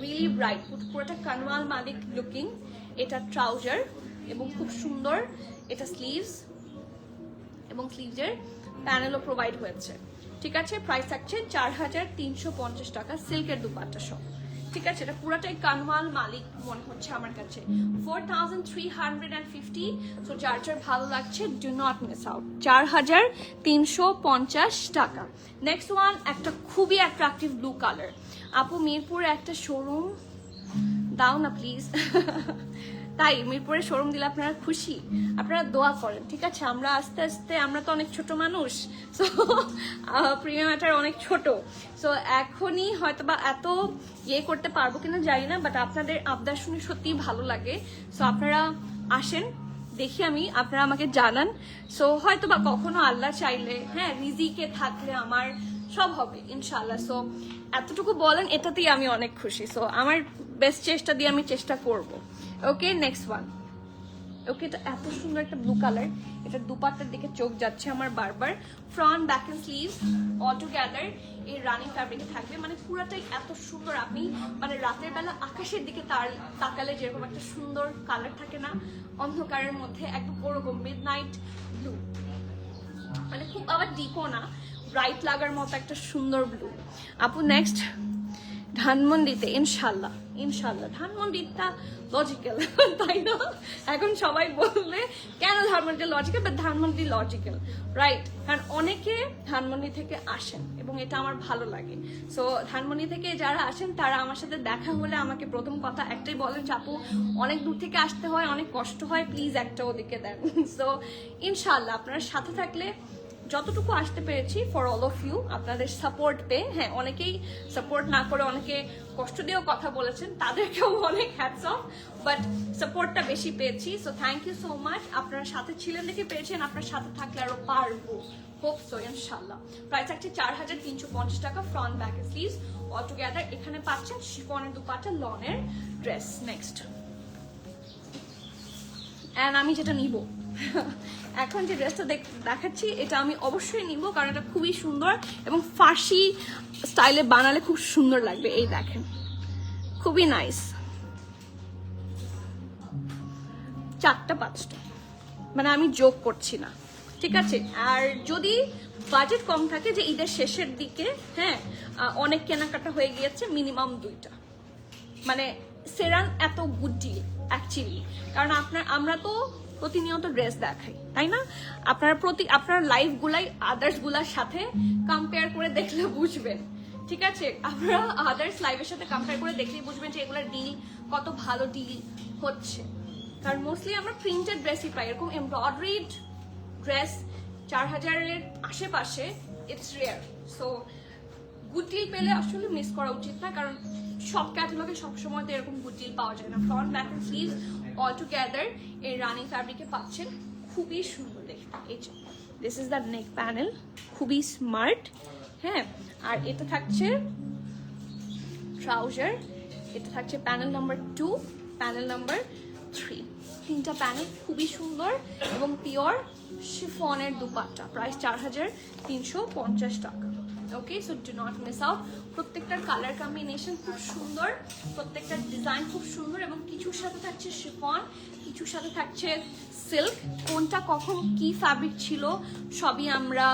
রিয়েলি ব্রাইট, পুরোটা কানওয়াল মালিক লুকিং। এটা ট্রাউজার এবং খুব সুন্দর, এটা স্লিভস এবং স্লিভসের প্যানেলও প্রোভাইড হয়েছে, ঠিক আছে। প্রাইস থাকছে 4350 টাকা, সিল্কের দুপাট্টা সহ, ঠিক আছে। এটা পুরোটাই কানওয়াল মালিক মনে হচ্ছে আমার কাছে, 4350। সো যার ভালো লাগছে, ডু নট মিস আউট, 4350 টাকা। নেক্সট ওয়ান, একটা খুবই অ্যাট্রাকটিভ ব্লু কালার। আপু মিরপুরে একটা শোরুম দাও না প্লিজ। তাই মিরপুরে শোরুম দিলে আপনারা খুশি, আপনারা দোয়া করেন, ঠিক আছে। আমরা আস্তে আস্তে, আমরা তো অনেক ছোট মানুষ, সো প্রিমিয়াম ম্যাটার অনেক ছোট, সো এখনই হয়তো বা এত করতে পারবো কিনা জানি না, বাট আপনাদের আবদার শুনে সত্যিই ভালো লাগে। সো আপনারা আসেন, দেখি আমি, আপনারা আমাকে জানান। সো হয়তো বা কখনো আল্লাহ চাইলে, হ্যাঁ, রিজিকে থাকলে আমার সব হবে ইনশাআল্লাহ। সো এতটুকু বলেন, এটাতেই আমি অনেক খুশি। সো আমার বেস্ট চেষ্টা দিয়ে আমি চেষ্টা করব, ওকে। নেক্সট ওয়ান, ওকে, এটা এত সুন্দর একটা ব্লু কালার, এটা দুপাট্টার দিকে চোখ যাচ্ছে আমার বারবার। Front back end sleeves all together এই রানিং ফ্যাব্রিকে থাকবে, মানে পুরাটাই এত সুন্দর। আপনি মানে রাতের বেলা আকাশের দিকে তাকালে যেরকম একটা সুন্দর কালার থাকে না অন্ধকারের মধ্যে, একদম ওরকম মিডনাইট ব্লু, মানে খুব আবার ডিপও না, ব্রাইট লাগার মতো একটা সুন্দর ব্লু। আপু নেক্সট ধানমন্ডিতে ইনশাল্লাহ, ইনশাল্লাহ ধানমন্ডিটা লজিক্যাল তাই না? এখন সবাই বলবে কেন Dhanmondi logical, but Dhanmondi logical, right? কারণ অনেকে ধানমন্ডি থেকে আসেন এবং এটা আমার ভালো লাগে। সো ধানমন্ডি থেকে যারা আসেন তারা আমার সাথে দেখা হলে আমাকে প্রথম কথা একটাই বলেন যে আপু অনেক দূর থেকে আসতে হয়, অনেক কষ্ট হয়, প্লিজ একটা ওদিকে দেন। সো ইনশাল্লাহ আপনারা সাথে থাকলে যতটুকু আসতে পেরেছি ফর অল অফ ইউ, আপনাদের সাপোর্ট পেয়ে, হ্যাঁ অনেকেই সাপোর্ট না করে অনেকে কষ্ট দিয়েও কথা বলেছেন, তাদেরকেও অনেক হ্যাটস অফ, বাট সাপোর্টটা বেশি পেয়েছি। So thank you so much, আপনারা সাথে ছিলেন দেখে পেরেছেন, আপনার সাথে থাকলে আরো পারবো, হোপ সো ইনশাল্লাহ। প্রাইস থাকছে 4350 টাকা, front back sleeves all together. এখানে পাচ্ছেন শিফনের দুপাট্টা, লনের ড্রেস। নেক্সট অ্যান্ড আমি যেটা নিব এখন যে ড্রেসটা দেখাচ্ছি এটা আমি অবশ্যই নিব, কারণ এটা খুবই সুন্দর এবং ফার্সি স্টাইলে বানালে খুব সুন্দর লাগবে। এই দেখেন, খুবই নাইস, 4টা 5টা, মানে আমি যোগ করছি না, ঠিক আছে? আর যদি বাজেট কম থাকে, যে ঈদের শেষের দিকে, হ্যাঁ অনেক কেনাকাটা হয়ে গিয়েছে, মিনিমাম 2টা, মানে সেরান এত গুড ডিল অ্যাকচুয়ালি। কারণ আমরা তো প্রতিনিয়ত ড্রেস দেখাই, তাই না? আপনার লাইফ গুলাই আদার্স গুলার সাথে কম্পেয়ার করে দেখলে বুঝবেন, ঠিক আছে? আপনারা আদার্স লাইফের সাথে কম্পেয়ার করে দেখলেই বুঝবেন যে এগুলোর ডিল কত ভালো ডিল হচ্ছে। কারণ মোস্টলি আমরা প্রিন্টেড ড্রেসই পাই, এরকম এমব্রয়ডারিড ড্রেস 4000-এর আশেপাশে it's rare. So good deal পেলে আসলে মিস করা উচিত না, কারণ সব ক্যাটালগে সবসময় তো এরকম গুড ডিল পাওয়া যায় না। Front back end sleeves all together এই রানিং ফ্যাব্রিকে পাচ্ছেন, খুবই সুন্দর দেখতে। এই যে this is the neck panel, খুবই স্মার্ট, হ্যাঁ। আর এটা থাকছে ট্রাউজার, এটা থাকছে প্যানেল নাম্বার 2, প্যানেল নাম্বার 3, 3টা প্যানেল খুবই সুন্দর এবং পিওর শিফনের দুপাট্টা। প্রাইস 4350 টাকা। Okay, so do not miss out. প্রত্যেকটার কালার কম্বিনেশন খুব সুন্দর, প্রত্যেকটার ডিজাইন খুব সুন্দর, এবং কিছুর সাথে থাকছে শিফন, কিছুর সাথে থাকছে সিল্ক। কোনটা কখন কি ফ্যাব্রিক ছিল সবই আমরা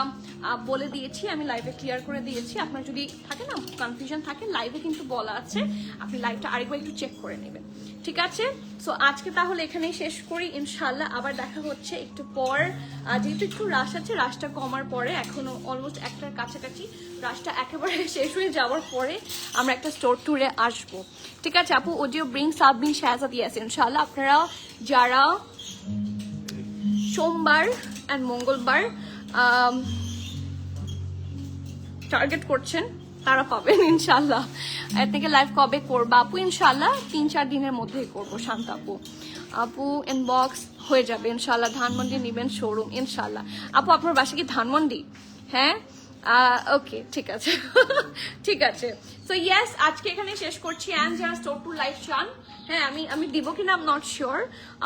বলে দিয়েছি, আমি লাইভে ক্লিয়ার করে দিয়েছি। আপনার যদি থাকে না কনফিউশন থাকে, লাইভে কিন্তু বলা আছে, আপনি লাইভটা আরেকবার একটু চেক করে নেবেন, ঠিক আছে? সো আজকে তাহলে এখানেই শেষ করি, ইনশাল্লাহ আবার দেখা হচ্ছে একটু পর। যেহেতু একটু রাশ আছে, রাশটা কমার পরে, এখনো অলমোস্ট 1টার কাছাকাছি, রাশটা একেবারে শেষ হয়ে যাওয়ার পরে আমরা একটা স্টোর ট্যুরে আসবো, ঠিক আছে আপু? ওডিও ব্রিং সাবমিন শাহজাদ, ইয়েস ইনশাল্লাহ। আপনারা যারা সোমবার অ্যান্ড মঙ্গলবার টার্গেট করছেন তারা পাবেন ইনশাল্লাহ। এর থেকে লাইভ কবে করবো আপু? ইনশাল্লাহ 3-4 দিনের মধ্যেই করবো শান্ত আপু। আপু ইনবক্স হয়ে যাবে ইনশাল্লাহ। ধানমন্ডি নিবেন শোরুম ইনশাল্লাহ। আপু আপনার বাসা কি ধানমন্ডি? হ্যাঁ, ওকে, ঠিক আছে ঠিক আছে। সো ইয়েস, আজকে এখানে শেষ করছি। অ্যান্ড যারা স্টোর টু লাইভ চান, হ্যাঁ আমি দিব কিনা আই এম নট শিওর।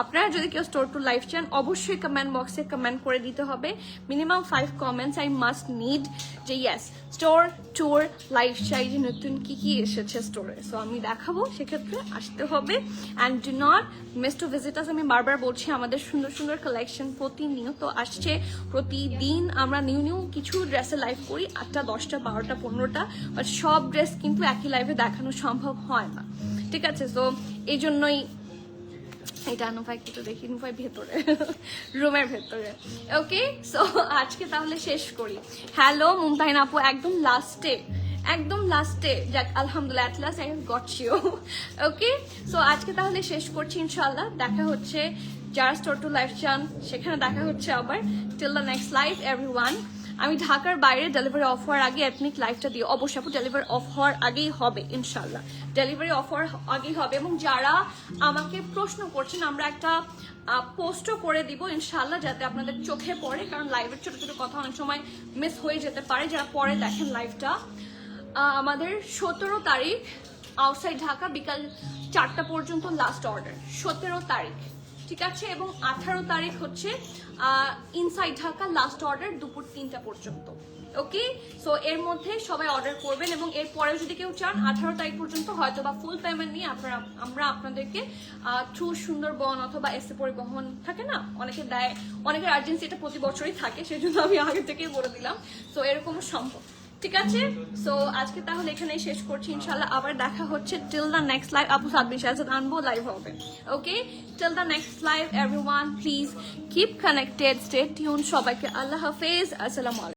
আপনারা যদি কেউ স্টোর টু লাইভ চান, অবশ্যই কমেন্ট বক্সে কমেন্ট করে দিতে হবে। Minimum 5 comments I must need, যে ইয়েস স্টোর ট্যুর লাইভ চাই, যে নতুন কি কি এসেছে স্টোরে, সো আমি দেখাবো, সেক্ষেত্রে আসতে হবে। And do not miss to visit us. আমি বারবার বলছি, আমাদের সুন্দর সুন্দর কালেকশন প্রতিনিয়ত আসছে, প্রতিদিন আমরা নিউ নিউ কিছু ড্রেসে লাইভ করি, 8টা 10টা 12টা 15টা, বাট সব ড্রেস কিন্তু একই লাইভে দেখানো সম্ভব হয় না, ঠিক আছে? সো এই জন্যই এটা নুফাই একটু দেখি, নুফাই ভেতরে রুমের ভেতরে। ওকে, সো আজকে তাহলে শেষ করি। হ্যালো মুমতাহিন আপু, একদম লাস্টে যাক, আলহামদুলিল্লাহ at last I have got you. Okay, so আজকে তাহলে শেষ করছি ইনশাআল্লাহ। দেখা হচ্ছে যারা স্টোর টু লাইভ চান, সেখানে দেখা হচ্ছে আবার। Till the next live everyone. আমি ঢাকার বাইরে ডেলিভারি অফ হওয়ার আগে এথনিক লাইভটা দিই অবশ্যই আপু। ডেলিভারি অফ হওয়ার আগেই হবে ইনশাল্লাহ, ডেলিভারি অফ হওয়ার আগেই হবে। এবং যারা আমাকে প্রশ্ন করছেন, আমরা একটা পোস্টও করে দিব ইনশাল্লাহ, যাতে আপনাদের চোখে পড়ে, কারণ লাইভের ছোট ছোট কথা অনেক সময় মিস হয়ে যেতে পারে যারা পরে দেখেন লাইভটা। আমাদের 17 তারিখ আউটসাইড ঢাকা বিকাল 4টা পর্যন্ত লাস্ট অর্ডার। 17 তারিখ ঠিক আছে, এবং 18 তারিখ হচ্ছে ইনসাইড ঢাকা, লাস্ট অর্ডার দুপুর 3টা পর্যন্ত। ওকে, সো এর মধ্যে সবাই অর্ডার করবেন, এবং এর পরে যদি কেউ চান 18 তারিখ পর্যন্ত হয়তো বা ফুল পেমেন্ট নিয়ে আমরা আপনাদেরকে থ্রু সুন্দরবন অথবা এসে পরিবহন থাকে না, অনেকে দেয়, অনেকের আর্জেন্সি এটা প্রতি বছরই থাকে, সেজন্য আমি আগে থেকেই বলে দিলাম। সো এরকমও সম্ভব। ঠিক আছে, সো আজকে তাহলে এখানেই শেষ করছি, ইনশাল্লাহ আবার দেখা হচ্ছে। টিল দ্য নেক্সট লাইভ, আপু সাদবির শাহজাদ আনবো, লাইভ হবে। Okay, till the next live everyone please keep connected, stay tune. সবাইকে আল্লাহ হাফেজ, আসসালামু আলাইকুম।